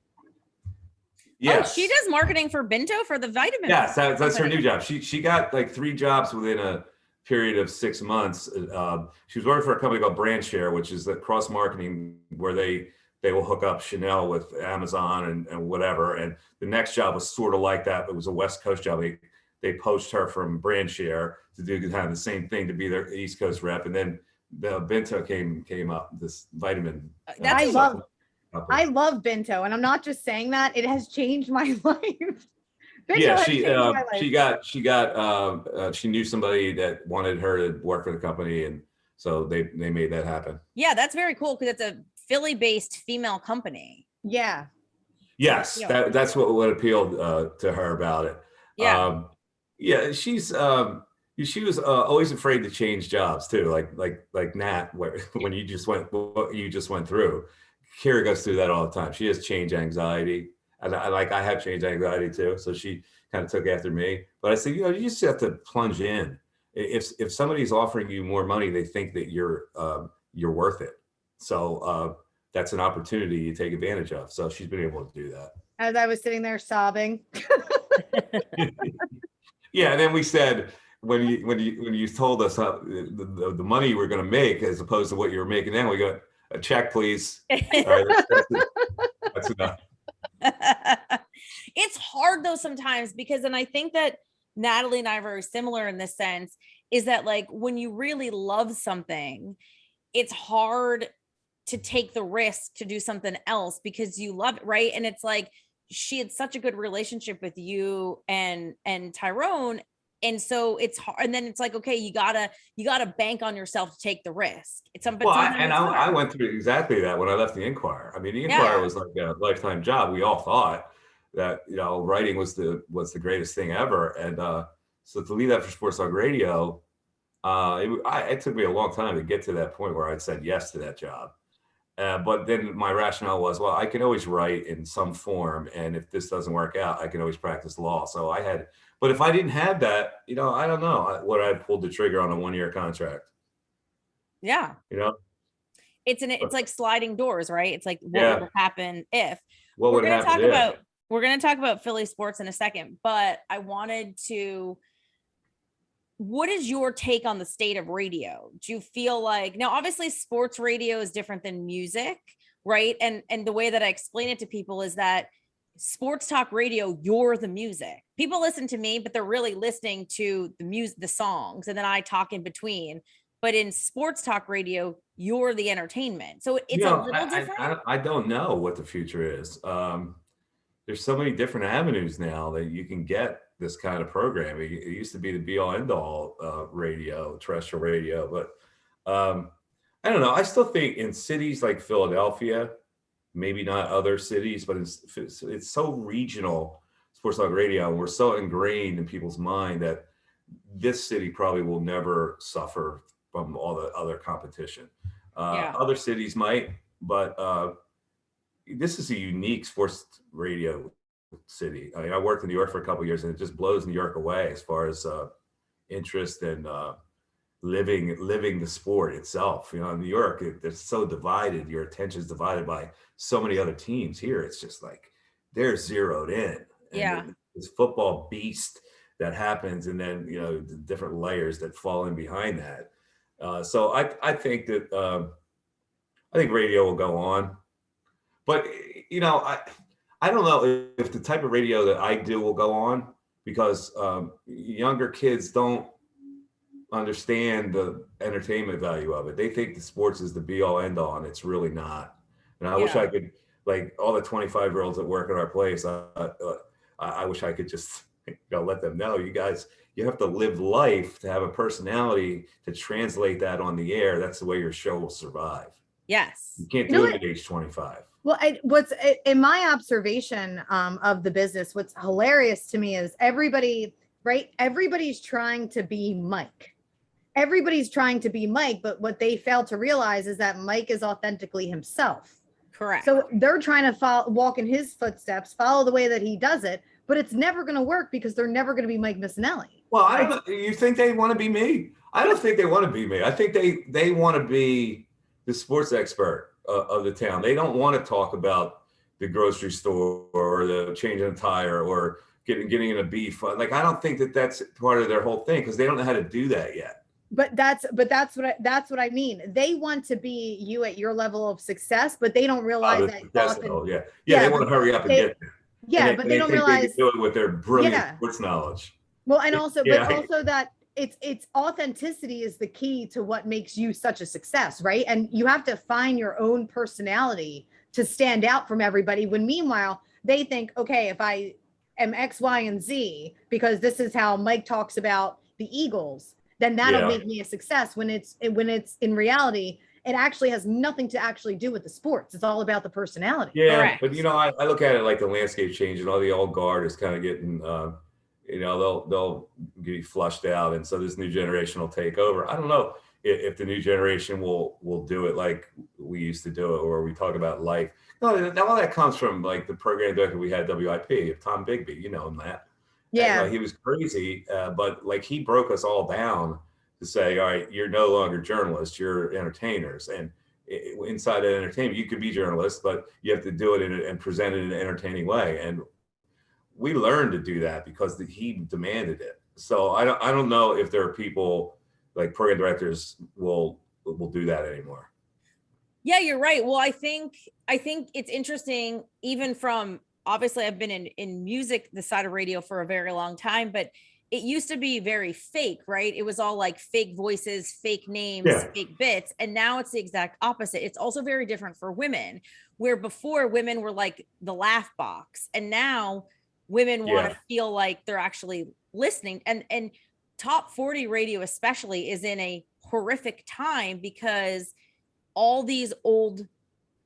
Yes. Oh, she does marketing for Binto for the vitamin. Yes, that's her new job. She got like 3 jobs within a period of 6 months. She was working for a company called Brand Share, which is the cross marketing where they will hook up Chanel with Amazon and whatever. And the next job was sort of like that. It was a West Coast job. They poached her from Brand Share to do kind of the same thing, to be their East Coast rep. And then the Binto came up, this vitamin. I love Binto, and I'm not just saying that. It has changed my life. She knew somebody that wanted her to work for the company, and so they made that happen. Yeah, that's very cool because it's a Philly-based female company. Yeah. Yes, that's what appealed to her about it. Yeah. She was always afraid to change jobs too, like Nat, when you just went through. Kira goes through that all the time. She has change anxiety. And I have change anxiety too. So she kind of took after me. But I said, you just have to plunge in. If somebody's offering you more money, they think that you're worth it. So that's an opportunity you take advantage of. So she's been able to do that. As I was sitting there sobbing. Yeah, and then we said, when you told us the money you were going to make as opposed to what you were making, then we go, a check, please. All right, that's enough. It's hard though sometimes because, and I think that Natalie and I are very similar in this sense, is that like when you really love something, it's hard to take the risk to do something else because you love it, right? And it's like she had such a good relationship with you and Tyrone. And so it's hard. And then it's like, okay, you gotta bank on yourself to take the risk. It's something. Well, I went through exactly that when I left the Inquirer. I mean, the Inquirer was like a lifetime job. We all thought that, writing was the greatest thing ever. And so to leave that for Sports Talk Radio, it took me a long time to get to that point where I'd said yes to that job. But then my rationale was, well, I can always write in some form. And if this doesn't work out, I can always practice law. So but if I didn't have that, I don't know what I pulled the trigger on a 1-year contract. Yeah. It's like sliding doors, right? It's like what would happen if. What would happen if? We're going to talk about Philly sports in a second, but I wanted to. What is your take on the state of radio? Do you feel like, now obviously sports radio is different than music, right? And the way that I explain it to people is that sports talk radio, you're the music. People listen to me, but they're really listening to the music, the songs, and then I talk in between. But in sports talk radio, you're the entertainment. So it's a little different. I don't know what the future is. There's so many different avenues now that you can get this kind of programming. It used to be the be all end all radio, terrestrial radio, but I don't know. I still think in cities like Philadelphia, maybe not other cities, but it's so regional sports talk radio, and we're so ingrained in people's mind that this city probably will never suffer from all the other competition. Other cities might, but this is a unique sports radio city. I mean, I worked in New York for a couple of years, and it just blows New York away as far as interest and living the sport itself. You know, in New York, it's so divided. Your attention is divided by so many other teams. Here, it's just like they're zeroed in. And this football beast that happens, and then the different layers that fall in behind that. So I think that I think radio will go on, but I don't know if the type of radio that I do will go on, because younger kids don't understand the entertainment value of it. They think the sports is the be all end all, and it's really not. And I wish I could, like all the 25-year-olds that work at our place, I wish I could just let them know, you guys, you have to live life to have a personality to translate that on the air. That's the way your show will survive. Yes. You can't do it at age 25. Well, what's in my observation of the business, what's hilarious to me is everybody, right? Everybody's trying to be Mike. Everybody's trying to be Mike, but what they fail to realize is that Mike is authentically himself. Correct. So they're trying to walk in his footsteps, follow the way that he does it, but it's never going to work because they're never going to be Mike Missanelli. Well, I don't. You think they want to be me? I don't think they want to be me. I think they want to be the sports expert of the town. They don't want to talk about the grocery store or the changing a tire or getting in a beef. Like, I don't think that that's part of their whole thing, because they don't know how to do that yet. But that's what I mean. They want to be you at your level of success, but they don't realize that often. They want to hurry up and get there. Yeah, but they don't realize they can do it with their brilliant sports knowledge. Well, and also, but also that it's authenticity is the key to what makes you such a success, right? And you have to find your own personality to stand out from everybody. When meanwhile, they think, okay, if I am X, Y, and Z, because this is how Mike talks about the Eagles, then that'll make me a success. When it's in reality, it actually has nothing to actually do with the sports. It's all about the personality. Yeah, correct. But I look at it like the landscape change, and all the old guard is kind of getting, they'll get flushed out, and so this new generation will take over. I don't know if the new generation will do it like we used to do it, or we talk about life. No, all that comes from like the program director we had, WIP, Tom Bigby. You know him, that. Yeah, he was crazy, but like he broke us all down to say, all right, you're no longer journalists, you're entertainers. And inside that entertainment, you could be journalists, but you have to do it and present it in an entertaining way. And we learned to do that because he demanded it. So I don't know if there are people like program directors will do that anymore. Yeah, you're right. Well, I think it's interesting, even from, obviously I've been in music, the side of radio, for a very long time, but it used to be very fake, right? It was all like fake voices, fake names, fake bits. And now it's the exact opposite. It's also very different for women, where before women were like the laugh box. And now women want to feel like they're actually listening. And top 40 radio especially is in a horrific time, because all these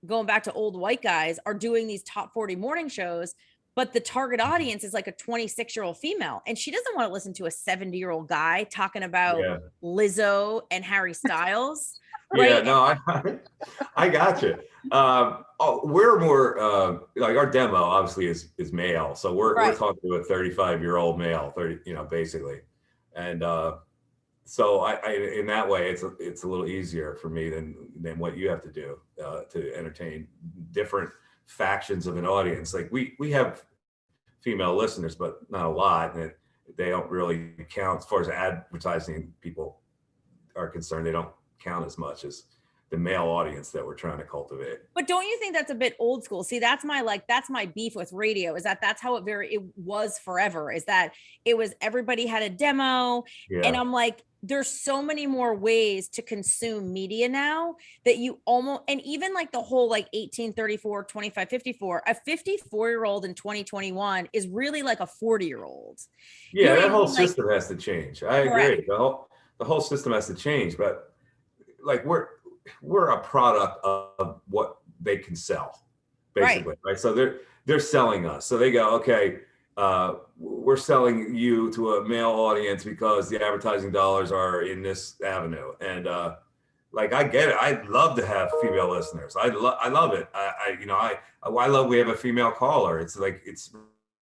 going back to old white guys are doing these top 40 morning shows, but the target audience is like a 26-year-old female, and she doesn't want to listen to a 70-year-old guy talking about Lizzo and Harry Styles. Right? Yeah, no, I got you. We're more like, our demo obviously is male, so we're talking to a 35-year-old male, 30, basically, and so I in that way it's a little easier for me than what you have to do to entertain different factions of an audience. Like we have female listeners, but not a lot, and they don't really count as far as advertising people are concerned. They don't count as much as the male audience that we're trying to cultivate. But don't you think that's a bit old school? See, that's my beef with radio, is that's how it was forever, is that it was everybody had a demo. Yeah. And I'm like, there's so many more ways to consume media now that you almost, and even like the whole like 1834, 2554, a 54-year-old in 2021 is really like a 40-year-old. Yeah, You know that what I whole mean? Like, system has to change. I agree. correct. The whole system has to change, but like we're a product of what they can sell, basically, right? So they're selling us. So they go, okay, we're selling you to a male audience because the advertising dollars are in this avenue. And like, I get it. I'd love to have female listeners. I love it. I love we have a female caller. It's like, it's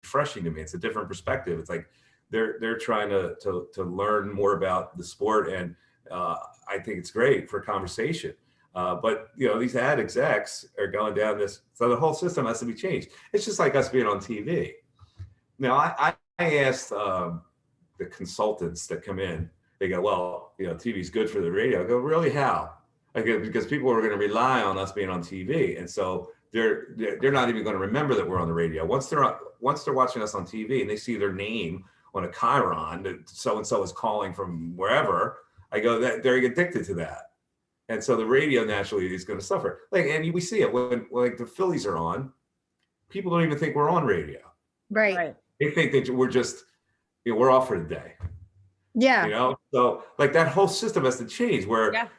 refreshing to me. It's a different perspective. It's like they're trying to learn more about the sport, and I think it's great for conversation. But these ad execs are going down this, so the whole system has to be changed. It's just like us being on TV. Now, I asked the consultants that come in. They go, well, TV's good for the radio. I go, really? How? I go, because people are going to rely on us being on TV, and so they're not even going to remember that we're on the radio. Once they're watching us on TV and they see their name on a chyron that so and so is calling from wherever, I go, that they're addicted to that. And so the radio naturally is going to suffer. And we see it when like the Phillies are on, people don't even think we're on radio. Right. They think that we're just, we're off for the day. Yeah. So like that whole system has to change, where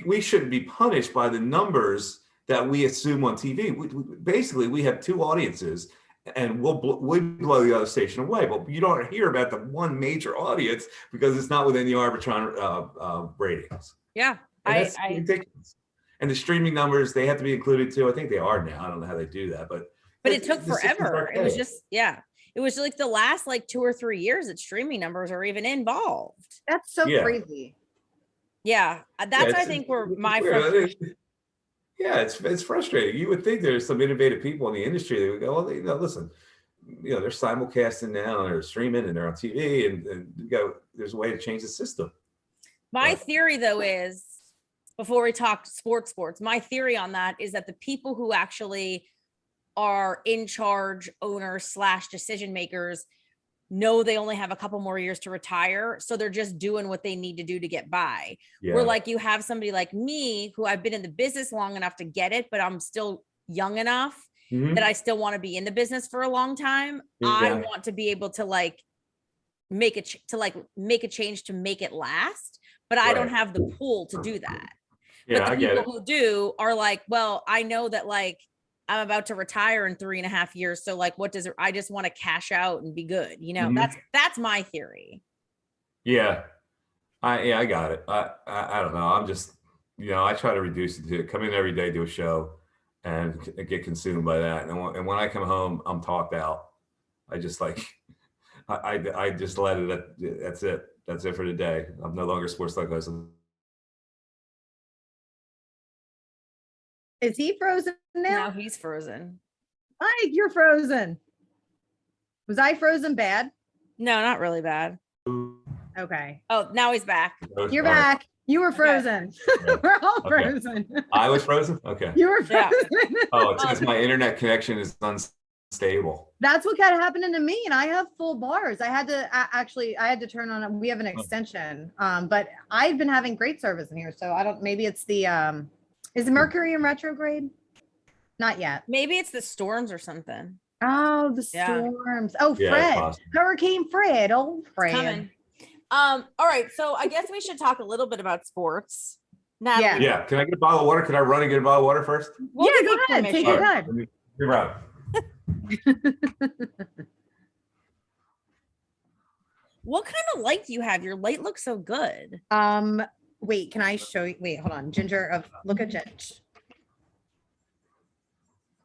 we shouldn't be punished by the numbers that we assume on TV. Basically, we have two audiences, and we blow the other station away, but you don't hear about the one major audience because it's not within the Arbitron ratings. Yeah. That's ridiculous. And the streaming numbers, they have to be included too. I think they are now. I don't know how they do that, but it took forever. It was just, it was like the last like 2 or 3 years that streaming numbers are even involved. That's so crazy. Yeah. That's, I think, where my frustration. Yeah, it's frustrating. You would think there's some innovative people in the industry that would go, well, listen, they're simulcasting now, and they're streaming, and they're on TV, and there's a way to change the system. My theory, though, is, before we talk sports, my theory on that is that the people who actually are in charge, owners / decision makers, know they only have a couple more years to retire. So they're just doing what they need to do to get by. Yeah. Where like you have somebody like me, who I've been in the business long enough to get it, but I'm still young enough that I still want to be in the business for a long time. Yeah. I want to be able to like make a change to make it last, but I don't have the pull to do that. Yeah, but the people who do are like, well, I know that like I'm about to retire in 3.5 years. So like, I just want to cash out and be good. That's my theory. Yeah. I got it. I don't know. I'm just, I try to reduce it to come in every day, do a show, and get consumed by that. And when I come home, I'm talked out. I just like, I just let it, that's it. That's it for the day. I'm no longer sports talk host. Is he frozen now? No, he's frozen. Mike, you're frozen. Was I frozen bad? No, not really bad. Okay. Oh, now he's back. You're back. You were frozen. Okay. We're all frozen. I was frozen? Okay. You were frozen. Yeah. Oh, it's because my internet connection is unstable. That's what kind of happened to me. And I have full bars. I had to turn on, we have an extension. But I've been having great service in here. So maybe it's the, is Mercury in retrograde? Not yet. Maybe it's the storms or something. Oh, the storms. Oh, Fred. Hurricane Fred. Oh, Fred. All right. So I guess we should talk a little bit about sports. Natalie. Yeah. Can I get a bottle of water? Can I run and get a bottle of water first? Go ahead. Take your time. You're right. What kind of light do you have? Your light looks so good. Wait, can I show you? Wait, hold on. Ginger, look at Ginger.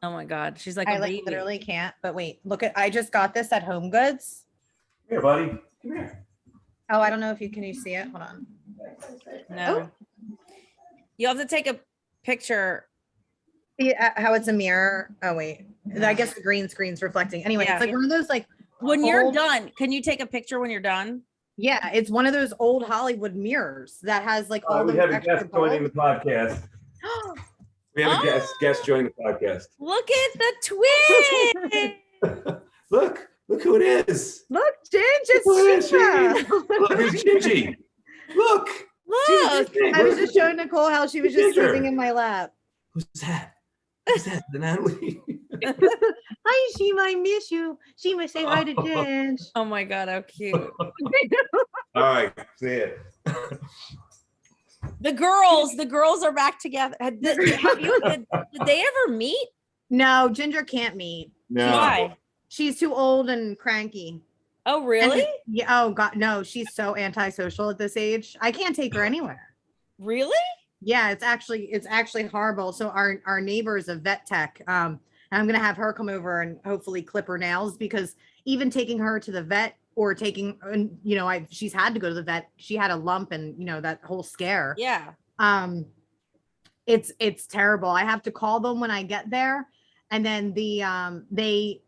Oh my God. She's like, I literally can't, but wait, I just got this at Home Goods. Here, buddy. Come here. Oh, I don't know can you see it? Hold on. No. Oh. You have to take a picture. See how it's a mirror. Oh, wait. I guess the green screen's reflecting. Anyway, it's like one of those like. When you're done, can you take a picture when you're done? Yeah, it's one of those old Hollywood mirrors that has like all the extra guest joining the podcast. We have a Oh. guest joining the podcast. Look at the twin. Look who it is. Look, Ginge, Look, it's Shiva. Look, it's Gingy. Look. Look. I was just showing Nicole how she was just Ginger. sleeping in my lap. Who's that? Who's that? Natalie? Hi, Shima, I miss you. Shima, say hi to Ginge. Oh my God, how cute. All right, see it. The girls are back together. Did they ever meet? No, Ginger can't meet. No. Why? She's too old and cranky. Oh, really? Yeah. Oh God, no. She's so antisocial at this age. I can't take her anywhere. Really? Yeah, it's actually horrible. So our neighbor is a vet tech. And I'm gonna have her come over and hopefully clip her nails, because even taking her to the vet or taking, she's had to go to the vet. She had a lump and that whole scare. Yeah. It's terrible. I have to call them when I get there, and then they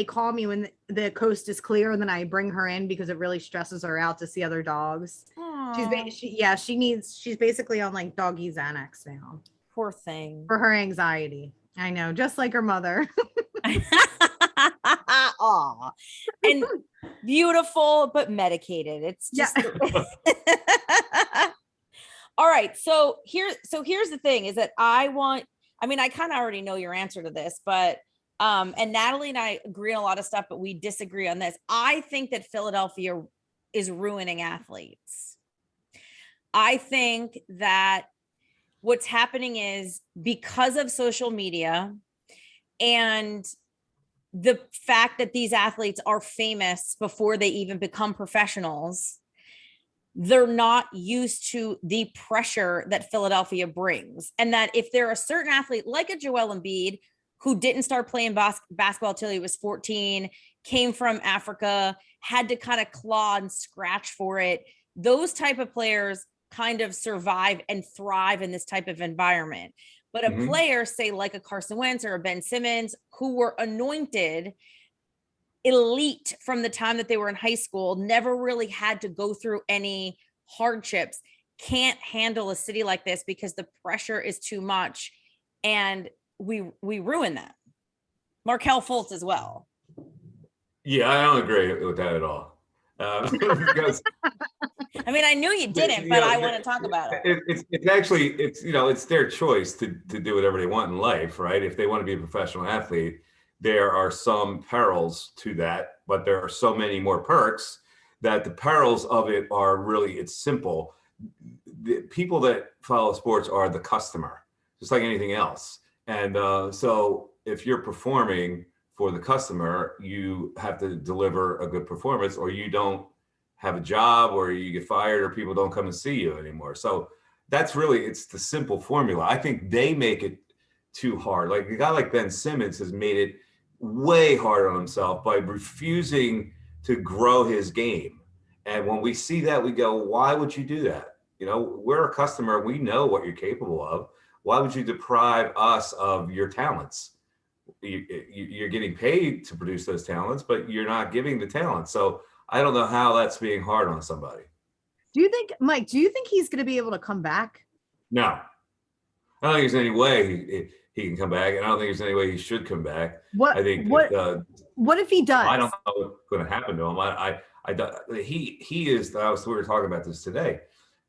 call me when the coast is clear, and then I bring her in because it really stresses her out to see other dogs. She's basically on like doggy Xanax now. Poor thing. For her anxiety. I know, just like her mother. Aw. And beautiful but medicated. It's just all right. So here's the thing is that I kind of already know your answer to this, but and Natalie and I agree on a lot of stuff, but we disagree on this. I think that Philadelphia is ruining athletes. I think that what's happening is because of social media and the fact that these athletes are famous before they even become professionals, they're not used to the pressure that Philadelphia brings. And that if they're a certain athlete like a Joel Embiid, who didn't start playing basketball till he was 14, came from Africa, had to kind of claw and scratch for it, those type of players kind of survive and thrive in this type of environment. But a player, say like a Carson Wentz or a Ben Simmons, who were anointed elite from the time that they were in high school, never really had to go through any hardships, can't handle a city like this because the pressure is too much. And we ruin that. Markelle Fultz as well. Yeah, I don't agree with that at all. Because I mean, I knew you didn't, but I want to talk about it. It's actually it's their choice to do whatever they want in life, right? If they want to be a professional athlete, there are some perils to that, but there are so many more perks that the perils of it are really, it's simple. The people that follow sports are the customer, just like anything else. And so if you're performing for the customer, you have to deliver a good performance, or you don't have a job, or you get fired, or people don't come and see you anymore. So that's really, it's the simple formula. I think they make it too hard. Like a guy like Ben Simmons has made it way harder on himself by refusing to grow his game. And when we see that, we go, why would you do that? We're a customer. We know what you're capable of. Why would you deprive us of your talents? You're getting paid to produce those talents, but you're not giving the talent. So I don't know how that's being hard on somebody. Mike, do you think he's going to be able to come back? No, I don't think there's any way he can come back. And I don't think there's any way he should come back. What if he does? I don't know what's going to happen to him. He is, we were talking about this today.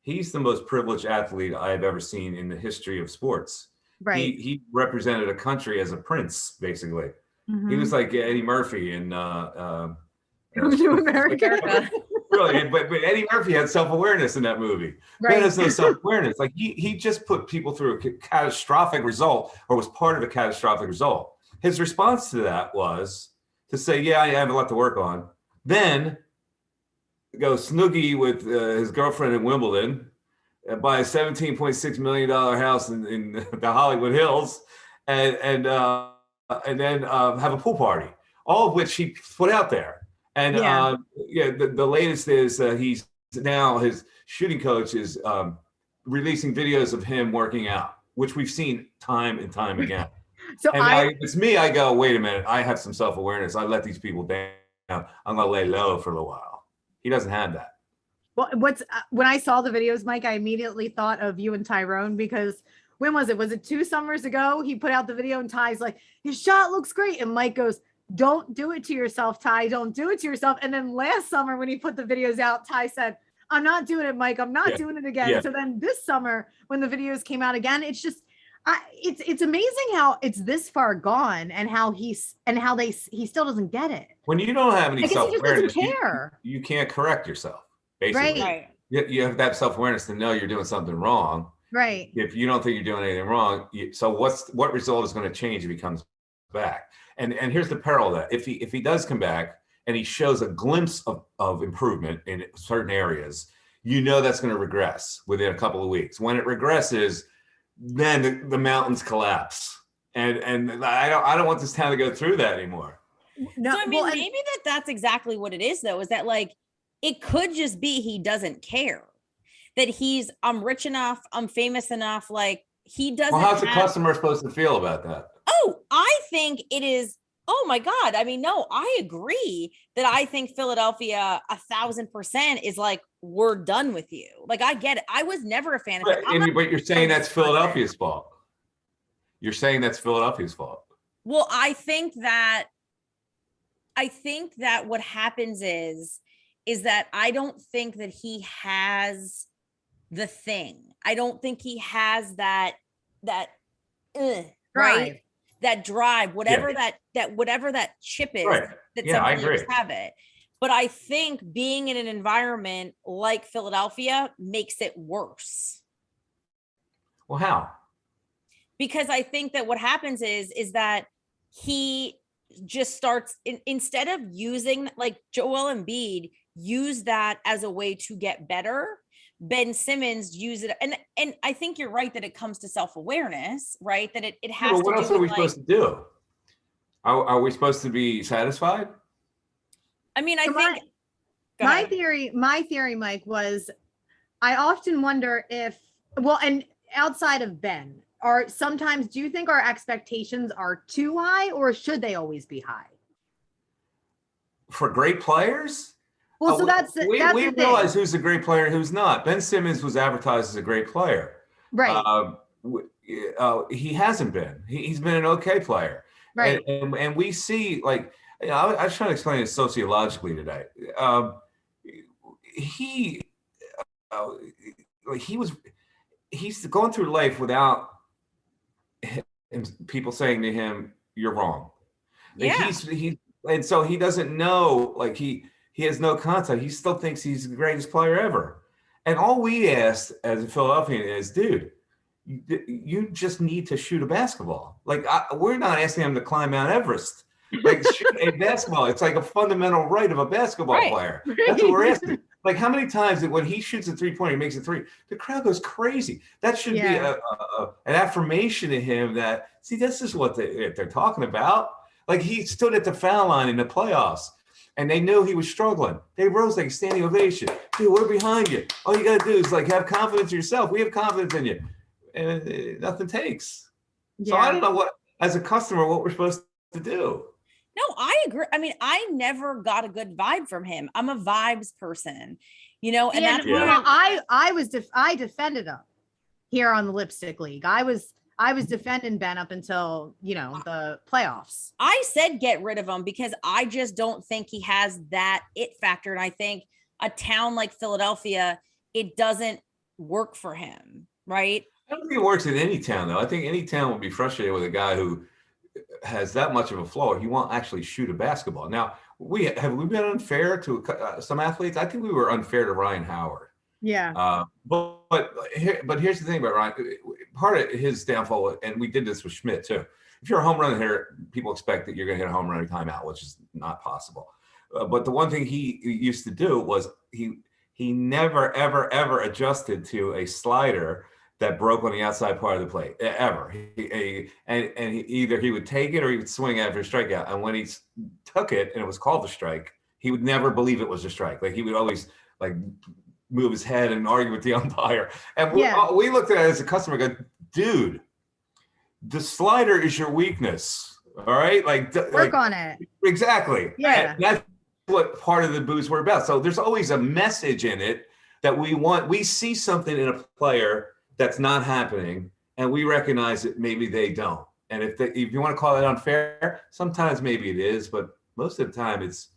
He's the most privileged athlete I've ever seen in the history of sports. Right. He represented a country as a prince, basically. Mm-hmm. He was like Eddie Murphy in Coming to America. Really, but Eddie Murphy had self-awareness in that movie. Right. Ben has no self-awareness. Like he just put people through a catastrophic result, or was part of a catastrophic result. His response to that was to say, yeah, I have a lot to work on. Then go snoogie with his girlfriend in Wimbledon, buy a $17.6 million house in the Hollywood Hills, and then have a pool party, all of which he put out there. And the latest is he's now, his shooting coach is releasing videos of him working out, which we've seen time and time again. So it's me. I go, wait a minute. I have some self-awareness. I let these people down. I'm gonna lay low for a little while. He doesn't have that. Well, when I saw the videos, Mike, I immediately thought of you and Tyrone, because when was it? Was it 2 summers ago? He put out the video and Ty's like, his shot looks great. And Mike goes, don't do it to yourself, Ty. Don't do it to yourself. And then last summer when he put the videos out, Ty said, I'm not doing it, Mike. I'm not doing it again. So then this summer when the videos came out again, it's just, it's amazing how it's this far gone and how he still doesn't get it. When you don't have any self-awareness, you can't correct yourself. Basically, right. You have that self-awareness to know you're doing something wrong. Right. If you don't think you're doing anything wrong, so what result is going to change if he comes back? And here's the peril of that. If he does come back and he shows a glimpse of improvement in certain areas, you know that's going to regress within a couple of weeks. When it regresses, then the mountains collapse. And I don't want this town to go through that anymore. No, so I mean, maybe that's exactly what it is, though, is that like it could just be he doesn't care. That I'm rich enough, I'm famous enough, like he doesn't. Well, how's the customer supposed to feel about that? Oh, I think it is. Oh my God. I mean, no, I agree that I think Philadelphia 1,000% is like, we're done with you. Like, I get it. I was never a fan of it. But you're saying that's Philadelphia's fault. You're saying that's Philadelphia's fault. Well, I think that what happens is that I don't think that he has the thing. I don't think he has that right? That drive, whatever whatever that chip is, that some players have it. But I think being in an environment like Philadelphia makes it worse. Well, how? Because I think that what happens is that he just starts instead of using, like Joel Embiid used that as a way to get better. Ben Simmons use it, and I think you're right that it comes to self-awareness, right? That it has to do. What else are we supposed to do? Are we supposed to be satisfied? I mean, I think my theory, Mike, was I often wonder if, well, and outside of Ben, do you think our expectations are too high, or should they always be high? For great players? Well, so we realize who's a great player and who's not. Ben Simmons was advertised as a great player. Right. He hasn't been. He's been an okay player. Right. And we see, like, I was trying to explain it sociologically today. He's going through life without people saying to him, "You're wrong." Yeah. And so he doesn't know, like he has no concept. He still thinks he's the greatest player ever. And all we ask as a Philadelphian is, dude, you just need to shoot a basketball. Like, we're not asking him to climb Mount Everest. Like, shoot a basketball. It's like a fundamental right of a basketball player. That's what we're asking. Like, how many times that when he shoots a three-pointer, he makes a three, the crowd goes crazy. That should be an affirmation to him that, see, this is what they're talking about. Like, he stood at the foul line in the playoffs, and they knew he was struggling. They rose like a standing ovation. Dude, we're behind you. All you got to do is, like, have confidence in yourself. We have confidence in you. And nothing takes. So I don't know what, as a customer, what we're supposed to do. No, I agree. I mean, I never got a good vibe from him. I'm a vibes person, and that's why I defended him here on the Lipstick League. I was defending Ben up until, the playoffs. I said get rid of him because I just don't think he has that it factor. And I think a town like Philadelphia, it doesn't work for him, right? I don't think it works in any town, though. I think any town would be frustrated with a guy who has that much of a floor. He won't actually shoot a basketball. Now, have we been unfair to some athletes? I think we were unfair to Ryan Howard. Yeah. But here's the thing about Ryan. Part of his downfall, and we did this with Schmidt too. If you're a home run hitter, people expect that you're going to hit a home run every time out, which is not possible. But the one thing he used to do was he never, ever, ever adjusted to a slider that broke on the outside part of the plate ever. Either he would take it or he would swing after a strikeout. And when he took it and it was called a strike, he would never believe it was a strike. Like, he would always move his head and argue with the umpire. And we looked at it as a customer, go, dude, the slider is your weakness. All right, work on it. Exactly. Yeah, and that's what part of the booze were about. So there's always a message in it that we want. We see something in a player that's not happening, and we recognize that maybe they don't. And if you want to call it unfair, sometimes maybe it is, but most of the time it's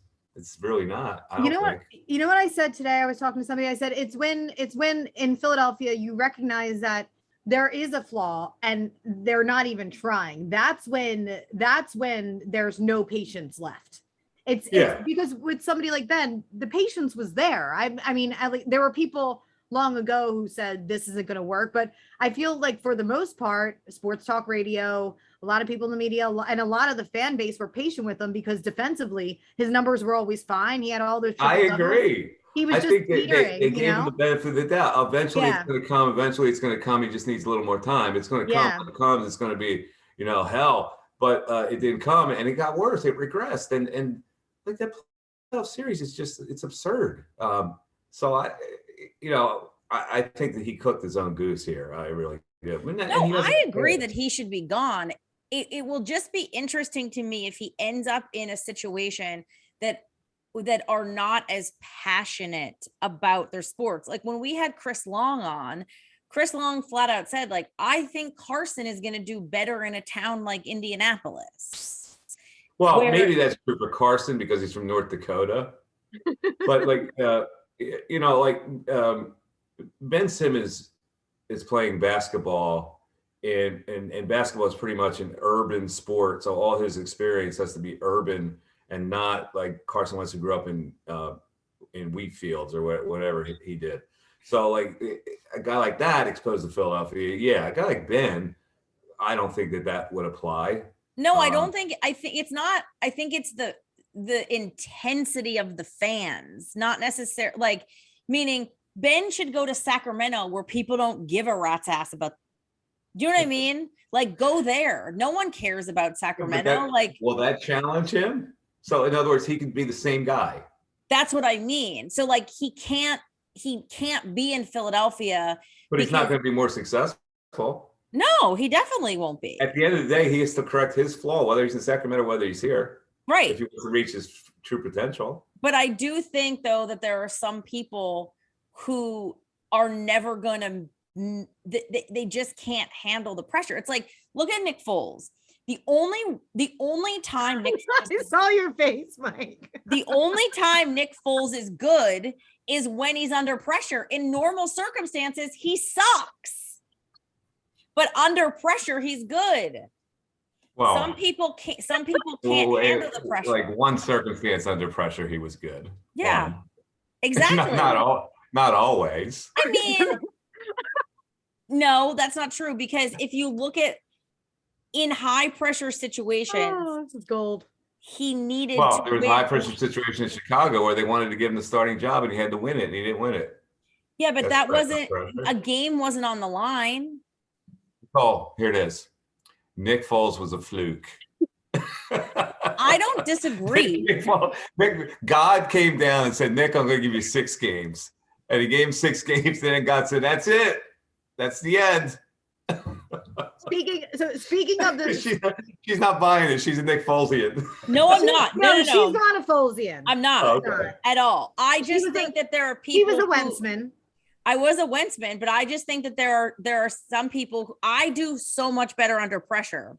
really not. I don't think. You know what I said today? I was talking to somebody. I said it's when in Philadelphia you recognize that there is a flaw and they're not even trying. That's when there's no patience left. It's because with somebody like Ben, the patience was there. I mean, there were people long ago who said this isn't going to work, but I feel like for the most part, sports talk radio, a lot of people in the media and a lot of the fan base were patient with him because defensively his numbers were always fine. He had all those. I agree. He was I just think teetering, they gave him the benefit of the doubt. Eventually Yeah. it's going to come. Eventually it's going to come. He just needs a little more time. It's going to come. Yeah. When it comes, it's going to be, hell. But it didn't come, and it got worse. It regressed, and like that playoff series is it's absurd. So I think that he cooked his own goose here. I really do. I agree that he should be gone. It will just be interesting to me if he ends up in a situation that are not as passionate about their sports. Like when we had Chris Long on, Chris Long flat out said, like, I think Carson is going to do better in a town like Indianapolis. Well, maybe that's true for Carson because he's from North Dakota. But Ben Simmons is playing basketball, and basketball is pretty much an urban sport. So all his experience has to be urban and not like Carson Wentz, who grew up in wheat fields or whatever he did. So like a guy like that exposed to Philadelphia, yeah. A guy like Ben, I don't think that would apply. No, I don't think. I think it's not. I think it's the intensity of the fans, not necessarily like meaning Ben should go to Sacramento where people don't give a rat's ass about. Do you know what I mean? Like go there. No one cares about Sacramento. Will that challenge him? So in other words, he could be the same guy. That's what I mean. So like he can't be in Philadelphia. But he's not going to be more successful. No, he definitely won't be. At the end of the day, he has to correct his flaw, whether he's in Sacramento, whether he's here. Right. If he wants to reach his true potential. But I do think, though, that there are some people who are never going to, they just can't handle the pressure. It's like, look at Nick Foles. The only time Nick I saw your face, Mike. The only time Nick Foles is good is when he's under pressure. In normal circumstances, he sucks. But under pressure, he's good. Well, some people can't handle the pressure. Like one circumstance under pressure, he was good. Yeah, exactly. not always. I mean, no, that's not true because if you look at in high pressure situations, this is gold. He needed. Well, there was a high pressure situation in Chicago where they wanted to give him the starting job and he had to win it, and he didn't win it. Yeah, but that wasn't a game. Wasn't on the line. Oh, here it is. Nick Foles was a fluke. I don't disagree. God came down and said, Nick, I'm going to give you 6 games. And he gave him 6 games. Then God said, that's it. That's the end. Speaking of this, she's not buying it. She's a Nick Folesian. No, I'm not. No. She's not a Folesian. I'm not at all. I just think that there are people. He was a Wentzman. I was a Wentzman, but I just think that there are some people who I do so much better under pressure.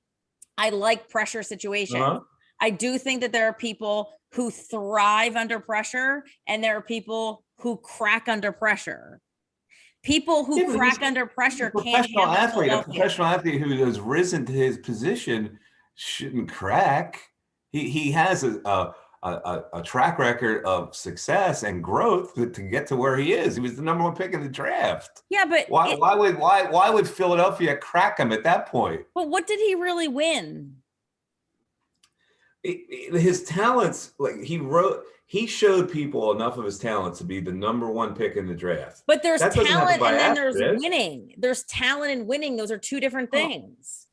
I like pressure situations. Uh-huh. I do think that there are people who thrive under pressure, and there are people who crack under pressure. People who crack under pressure can't handle a professional athlete who has risen to his position shouldn't crack. He has a track record of success and growth to get to where he is. He was the number 1 pick in the draft. Yeah, but why would Philadelphia crack him at that point? But what did he really win? His talents, he showed people enough of his talent to be the number 1 pick in the draft. But there's talent and then there's winning. There's talent and winning. Those are 2 different things.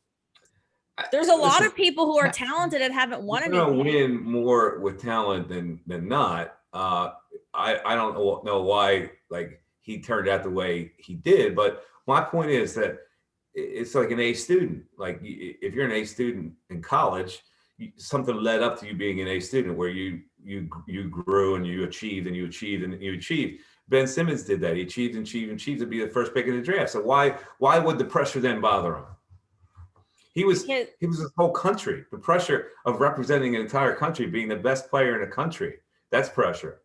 There's a lot of people who are talented and haven't won anything. You're going to win more with talent than not. I don't know why he turned out the way he did, but my point is that it's like an A student. Like if you're an A student in college, something led up to you being an A student where you grew and you achieved and you achieved and you achieved. Ben Simmons did that. He achieved to be the first pick in the draft. So why would the pressure then bother him? He was his whole country. The pressure of representing an entire country, being the best player in the country. That's pressure.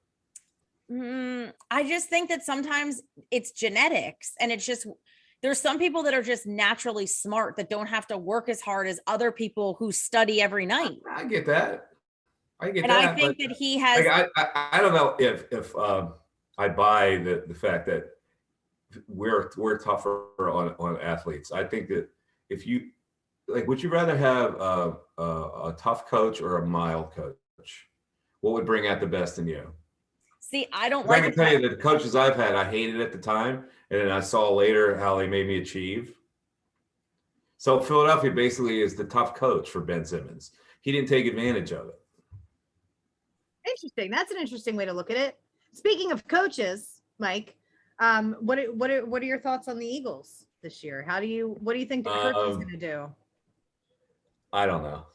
I just think that sometimes it's genetics, and it's just there's some people that are just naturally smart that don't have to work as hard as other people who study every night. I get that. And I think that he has. Like, I don't know if I buy the fact that we're tougher on athletes. I think that if you like, would you rather have a tough coach or a mild coach? What would bring out the best in you? See, I don't like. I can tell you that the coaches I've had, I hated at the time, and then I saw later how they made me achieve. So Philadelphia basically is the tough coach for Ben Simmons. He didn't take advantage of it. Interesting. That's an interesting way to look at it. Speaking of coaches, Mike, what are your thoughts on the Eagles this year? What do you think Kirk is going to do? I don't know.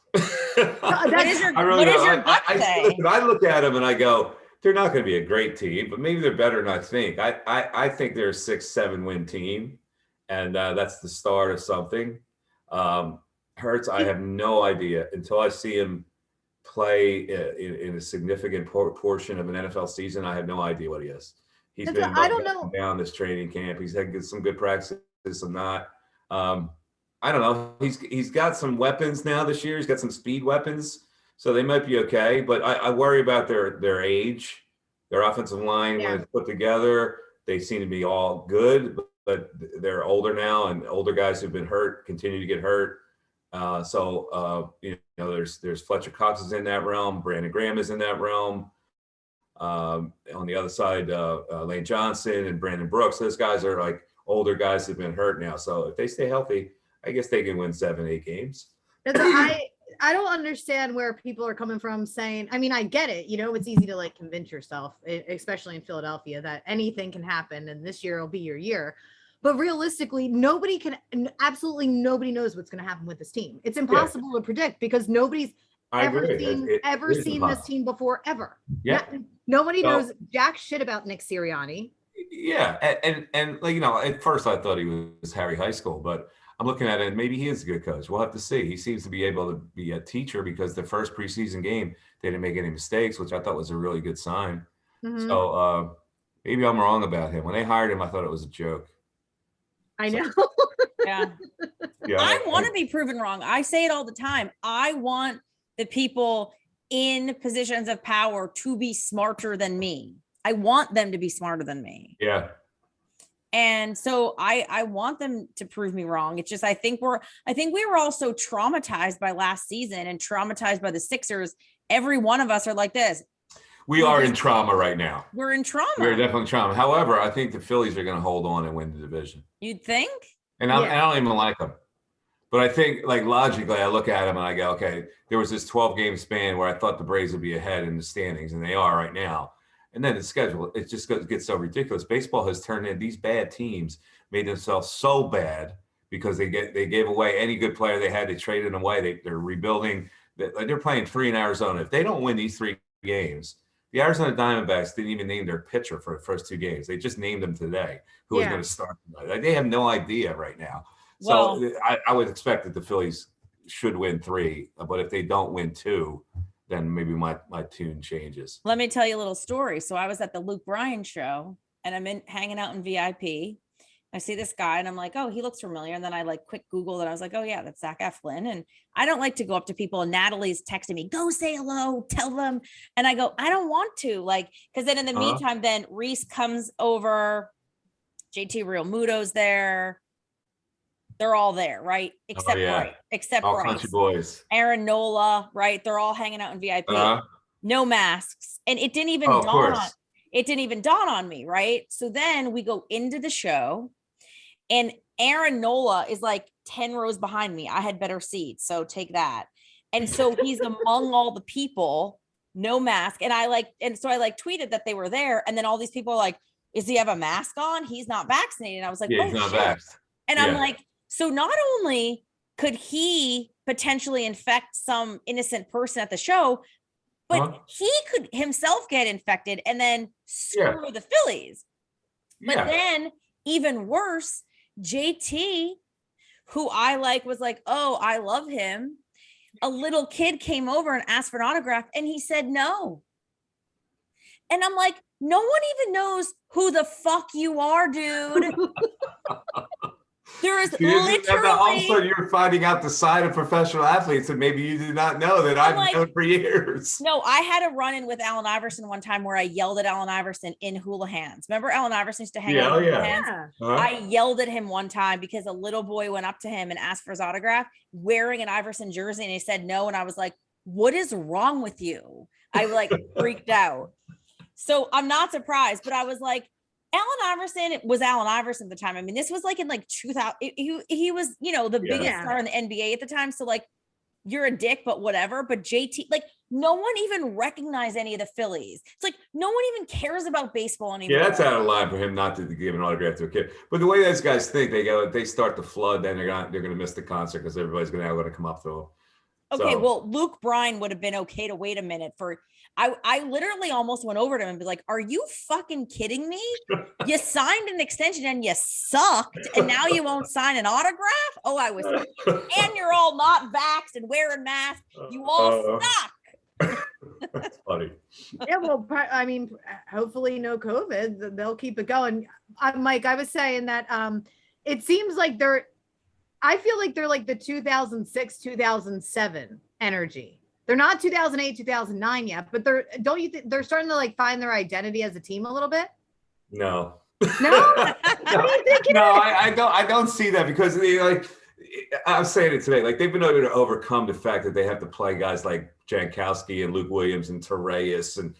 What is your gut say? Listen, I look at them and I go, they're not going to be a great team, but maybe they're better than I think. I think they're a 6-7 win team, and that's the start of something. Hurts, I have no idea until I see him play in a significant portion of an NFL season. I have no idea what he is. He's been down this training camp. He's had some good practices, some not. I don't know. He's got some weapons now this year. He's got some speed weapons, so they might be okay. But I worry about their age. Their offensive line, when it's put together, they seem to be all good, but they're older now, and older guys who've been hurt continue to get hurt. There's Fletcher Cox is in that realm. Brandon Graham is in that realm. On the other side, Lane Johnson and Brandon Brooks. Those guys are like older guys who've been hurt now. So if they stay healthy, I guess they can win 7-8 games. I don't understand where people are coming from saying, I mean, I get it. It's easy to like convince yourself, especially in Philadelphia, that anything can happen and this year will be your year. But realistically, absolutely nobody knows what's going to happen with this team. It's impossible to predict because nobody's ever seen this team before, ever. Yeah. Nobody knows jack shit about Nick Sirianni. Yeah. And like, at first I thought he was Harry High School, but I'm looking at it and maybe he is a good coach. We'll have to see. He seems to be able to be a teacher because the first preseason game, they didn't make any mistakes, which I thought was a really good sign. Mm-hmm. So maybe I'm wrong about him. When they hired him, I thought it was a joke. I know. Yeah. I want to be proven wrong. I say it all the time. I want the people in positions of power to be smarter than me. I want them to be smarter than me. Yeah. And so I want them to prove me wrong. It's just, I think we were all so traumatized by last season and traumatized by the Sixers. Every one of us are like this. We are in trauma right now. We're in trauma. We're definitely in trauma. However, I think the Phillies are going to hold on and win the division. You'd think? And I don't even like them. But I think, like, logically, I look at them and I go, okay, there was this 12-game span where I thought the Braves would be ahead in the standings, and they are right now. And then the schedule, it just gets so ridiculous. Baseball has turned in these bad teams, made themselves so bad because they gave away any good player they had. They traded them away. They're rebuilding. They're playing 3 in Arizona. If they don't win these 3 games, the Arizona Diamondbacks didn't even name their pitcher for the first 2 games. They just named them today, who was going to start tonight. Like, they have no idea right now. So I would expect that the Phillies should win 3, but if they don't win 2, then maybe my tune changes. Let me tell you a little story. So I was at the Luke Bryan show, and I'm hanging out in VIP. I see this guy and I'm like, oh, he looks familiar. And then I like quick Googled and I was like, oh yeah, that's Zach Eflin. And I don't like to go up to people, and Natalie's texting me, go say hello, tell them. And I go, I don't want to, like, because then in the meantime, then Reese comes over, JT Real Muto's there. They're all there, right? Except all Bryce. country boys. Aaron Nola, right? They're all hanging out in VIP. No masks. And it didn't even dawn on me, right? So then we go into the show, and Aaron Nola is like 10 rows behind me. I had better seats, so take that. And so he's among all the people, no mask. And I tweeted that they were there, and then all these people are like, does he have a mask on? He's not vaccinated. And I was like, he's not vaxxed. And I'm like, so not only could he potentially infect some innocent person at the show, but he could himself get infected and then screw the Phillies. But Yeah. then even worse, JT, who I like, was like, oh, I love him. A little kid came over and asked for an autograph and he said no. And I'm like, no one even knows who the fuck you are, dude. There is All of a literally, sudden you're finding out the side of professional athletes that maybe you did not know that I'm I've like, known for years. no, I had a run-in with Allen Iverson one time where I yelled at Allen Iverson in hula hands. Remember Allen Iverson used to hang out in hula hands? Yeah. I yelled at him one time because a little boy went up to him and asked for his autograph wearing an Iverson jersey and he said no. And I was like, what is wrong with you? I like freaked out. So I'm not surprised, but I was like, Allen Iverson was Allen Iverson at the time. I mean, this was like in like 2000. He was, you know, the biggest star in the NBA at the time. So like, you're a dick, but whatever. But JT, like, no one even recognized any of the Phillies. It's like no one even cares about baseball anymore. Yeah, that's out of line for him not to give an autograph to a kid. But the way those guys think, they start to flood, then they're gonna miss the concert because everybody's gonna come up to them. Okay, So, well, Luke Bryan would have been okay to wait a minute for. I literally almost went over to him and be like, "Are you fucking kidding me? You signed an extension and you sucked, and now you won't sign an autograph? Oh, I was, and you're all not vaxxed and wearing masks. You all suck." That's funny. Yeah, well, I mean, hopefully no COVID. They'll keep it going. Mike, I was saying that it seems like I feel like they're like the 2006, 2007 energy. They're not 2008, 2009 yet, but don't you think they're starting to like find their identity as a team a little bit? No. No? I don't see that because I was saying it today, like they've been able to overcome the fact that they have to play guys like Jankowski and Luke Williams and Torreyes and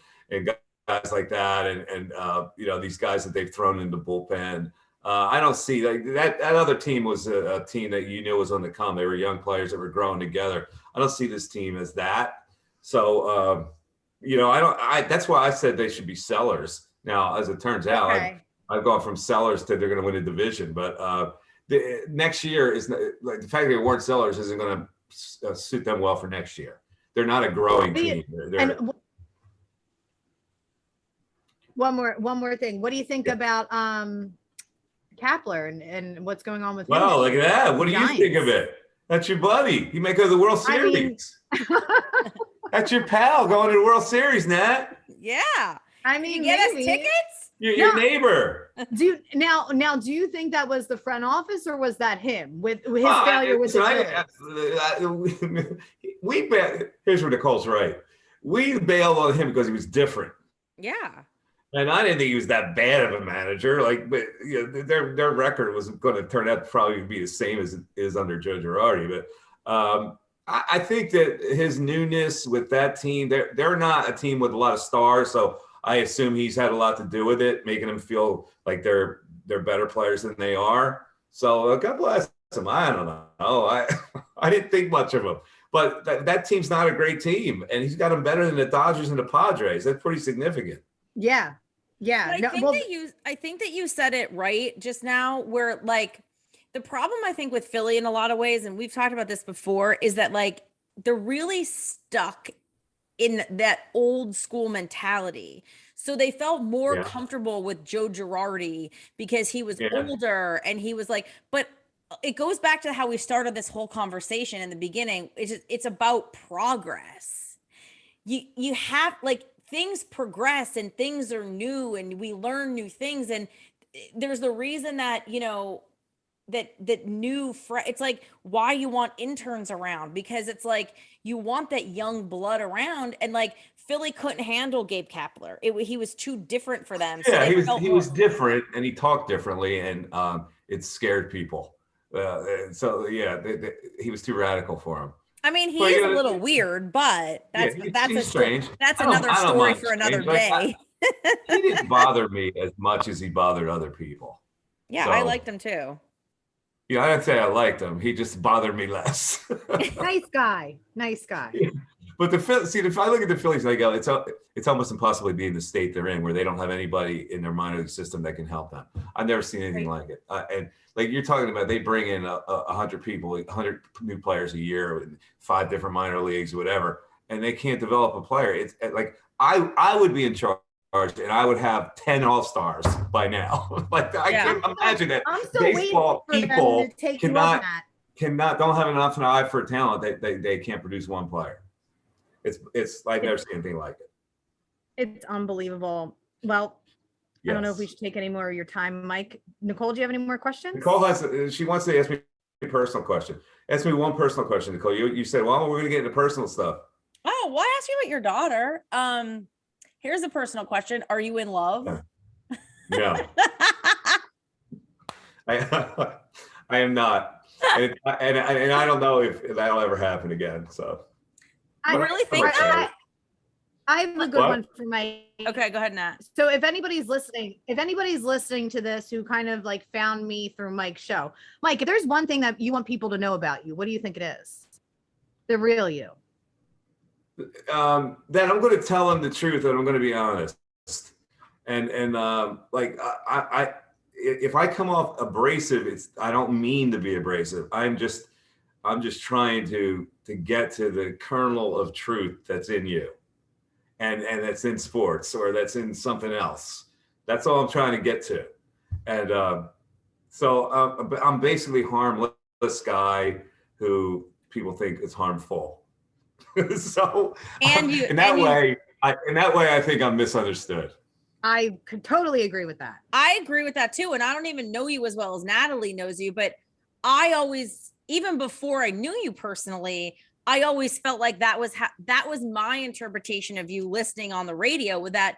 guys like that, and you know, these guys that they've thrown in the bullpen. I don't see like that other team was a team that you knew was on the come. They were young players that were growing together. I don't see this team as that. So you know, that's why I said they should be sellers. Now, as it turns out, I've gone from sellers to they're going to win a division, but the next year is like the fact that they weren't sellers isn't going to suit them well for next year. They're not a growing team. And one more thing. What do you think about Kapler and what's going on with him? Well, look at that. What do you think of it? That's your buddy. You make it to the World Series. That's your pal going to the World Series, Nat. Yeah. I mean, you get us tickets? Your neighbor. Do you think that was the front office or was that him with his failure with the here's where Nicole's right. We bailed on him because he was different. Yeah. And I didn't think he was that bad of a manager. Like, but you know, their record was going to turn out to probably be the same as it is under Joe Girardi. But I think that his newness with that team, they're not a team with a lot of stars. So I assume he's had a lot to do with it, making them feel like they're better players than they are. So God bless him. I don't know. I didn't think much of him. But that team's not a great team. And he's got them better than the Dodgers and the Padres. That's pretty significant. Yeah. I think that you said it right just now, where like the problem I think with Philly in a lot of ways, and we've talked about this before, is that like they're really stuck in that old school mentality. So they felt more comfortable with Joe Girardi because he was older and he was like, but it goes back to how we started this whole conversation in the beginning. It's about progress. You have like things progress and things are new and we learn new things. And there's the reason that, you know, that it's like why you want interns around, because it's like you want that young blood around, and like Philly couldn't handle Gabe Kapler. He was too different for them. Yeah, so he was different and he talked differently, and it scared people. So yeah, he was too radical for him. I mean, he is a little weird, but that's strange. That's another story for another day. He didn't bother me as much as he bothered other people. Yeah, so, I liked him too. Yeah, I didn't say I liked him. He just bothered me less. Nice guy. Yeah. But if I look at the Phillies, I go, it's almost impossible to be in the state they're in, where they don't have anybody in their minor league system that can help them. I've never seen anything like it. And like you're talking about, they bring in 100 people, 100 new players a year, in 5 different minor leagues, whatever, and they can't develop a player. It's like I would be in charge and I would have 10 all-stars by now. Like I can't imagine that I'm still baseball waiting for people them to take you up on that. don't have enough an eye for talent. They can't produce one player. It's I've never seen anything like it. It's unbelievable. Well, Yes. I don't know if we should take any more of your time, Mike. Nicole, do you have any more questions? Nicole she wants to ask me a personal question. Ask me one personal question, Nicole. You said, well, we're going to get into personal stuff. Oh, well, I asked you about your daughter. Here's a personal question. Are you in love? No. I am not. And I don't know if that'll ever happen again. So I really think I have a good one for Mike. Okay, go ahead, Nat. So if anybody's listening to this who kind of like found me through Mike's show, Mike, if there's one thing that you want people to know about you, what do you think it is? The real you. That I'm going to tell them the truth and I'm going to be honest. And like I if I come off abrasive, I don't mean to be abrasive. I'm just trying to get to the kernel of truth that's in you. And that's in sports or that's in something else. That's all I'm trying to get to. And so I'm basically harmless guy who people think is harmful. So in that way, I think I'm misunderstood. I could totally agree with that. I agree with that too. And I don't even know you as well as Natalie knows you, but I always, even before I knew you personally, I always felt like that was my interpretation of you listening on the radio, with that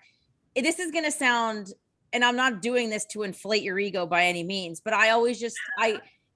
this is going to sound, and I'm not doing this to inflate your ego by any means, but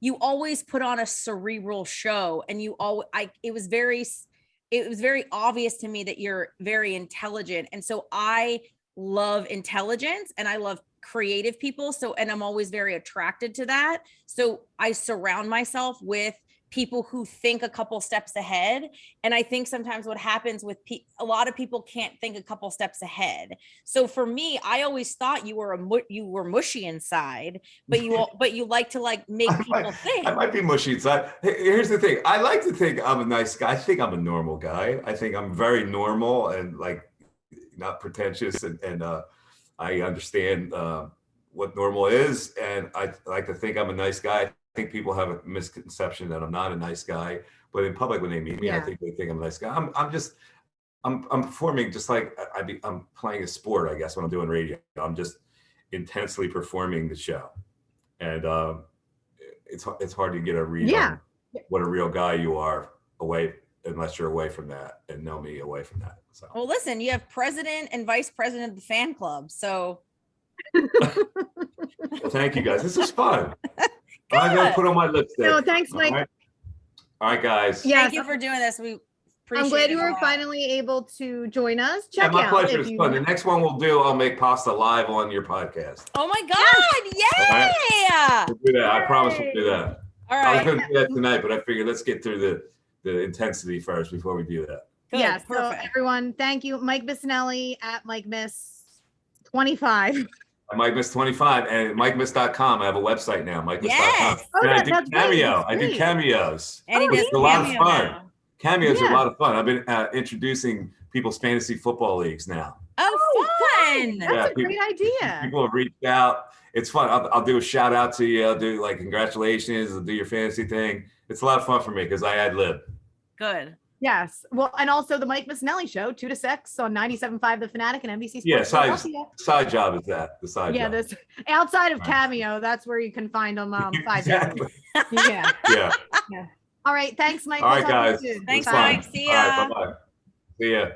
you always put on a cerebral show, and it was very obvious to me that you're very intelligent. And so I love intelligence and I love creative people. So, and I'm always very attracted to that. So I surround myself with people who think a couple steps ahead. And I think sometimes what happens with a lot of people can't think a couple steps ahead. So for me, I always thought you were mushy inside, but you like to like make people think. I might be mushy inside. Here's the thing. I like to think I'm a nice guy. I think I'm a normal guy. I think I'm very normal and like not pretentious, and I understand what normal is. And I like to think I'm a nice guy. I think people have a misconception that I'm not a nice guy, but in public when they meet me, I think they think I'm a nice guy. I'm performing just like I'm playing a sport, I guess, when I'm doing radio. I'm just intensely performing the show, and it's hard to get a read on what a real guy you are unless you're away from that and know me away from that. So. Well, listen, you have president and vice president of the fan club, so. Well, thank you guys. This is fun. I'm going to put on my lipstick. No, thanks, Mike. All right, guys. Yes. Thank you for doing this. We appreciate it. I'm glad you were finally able to join us. Check my out pleasure. It's fun. The next one I'll make pasta live on your podcast. Oh my God. Yeah. We'll do that. I promise we'll do that. All right. I was going to do that tonight, but I figured let's get through the intensity first before we do that. Good. Yes. Perfect. So everyone, thank you. Mike Missanelli at Mike Miss 25. Mike Miss 25 and MikeMiss.com. I have a website now, MikeMiss.com. Yes. And I do cameo. I do cameos. And he does it's a lot of fun. now. Cameos are a lot of fun. I've been introducing people's fantasy football leagues now. Oh, fun. That's a great idea. People have reached out. It's fun. I'll do a shout out to you. I'll do like congratulations. I'll do your fantasy thing. It's a lot of fun for me because I ad lib. Good. Yes. Well, and also the Mike Missanelli Show, 2 to 6 on 97.5 The Fanatic and NBC Sports. Yeah, side job is that. The side job. This outside of Cameo, that's where you can find them. Exactly. Yeah. All right. Thanks, Mike. All right, guys. Thanks, Mike. See ya. All right, bye-bye. See ya.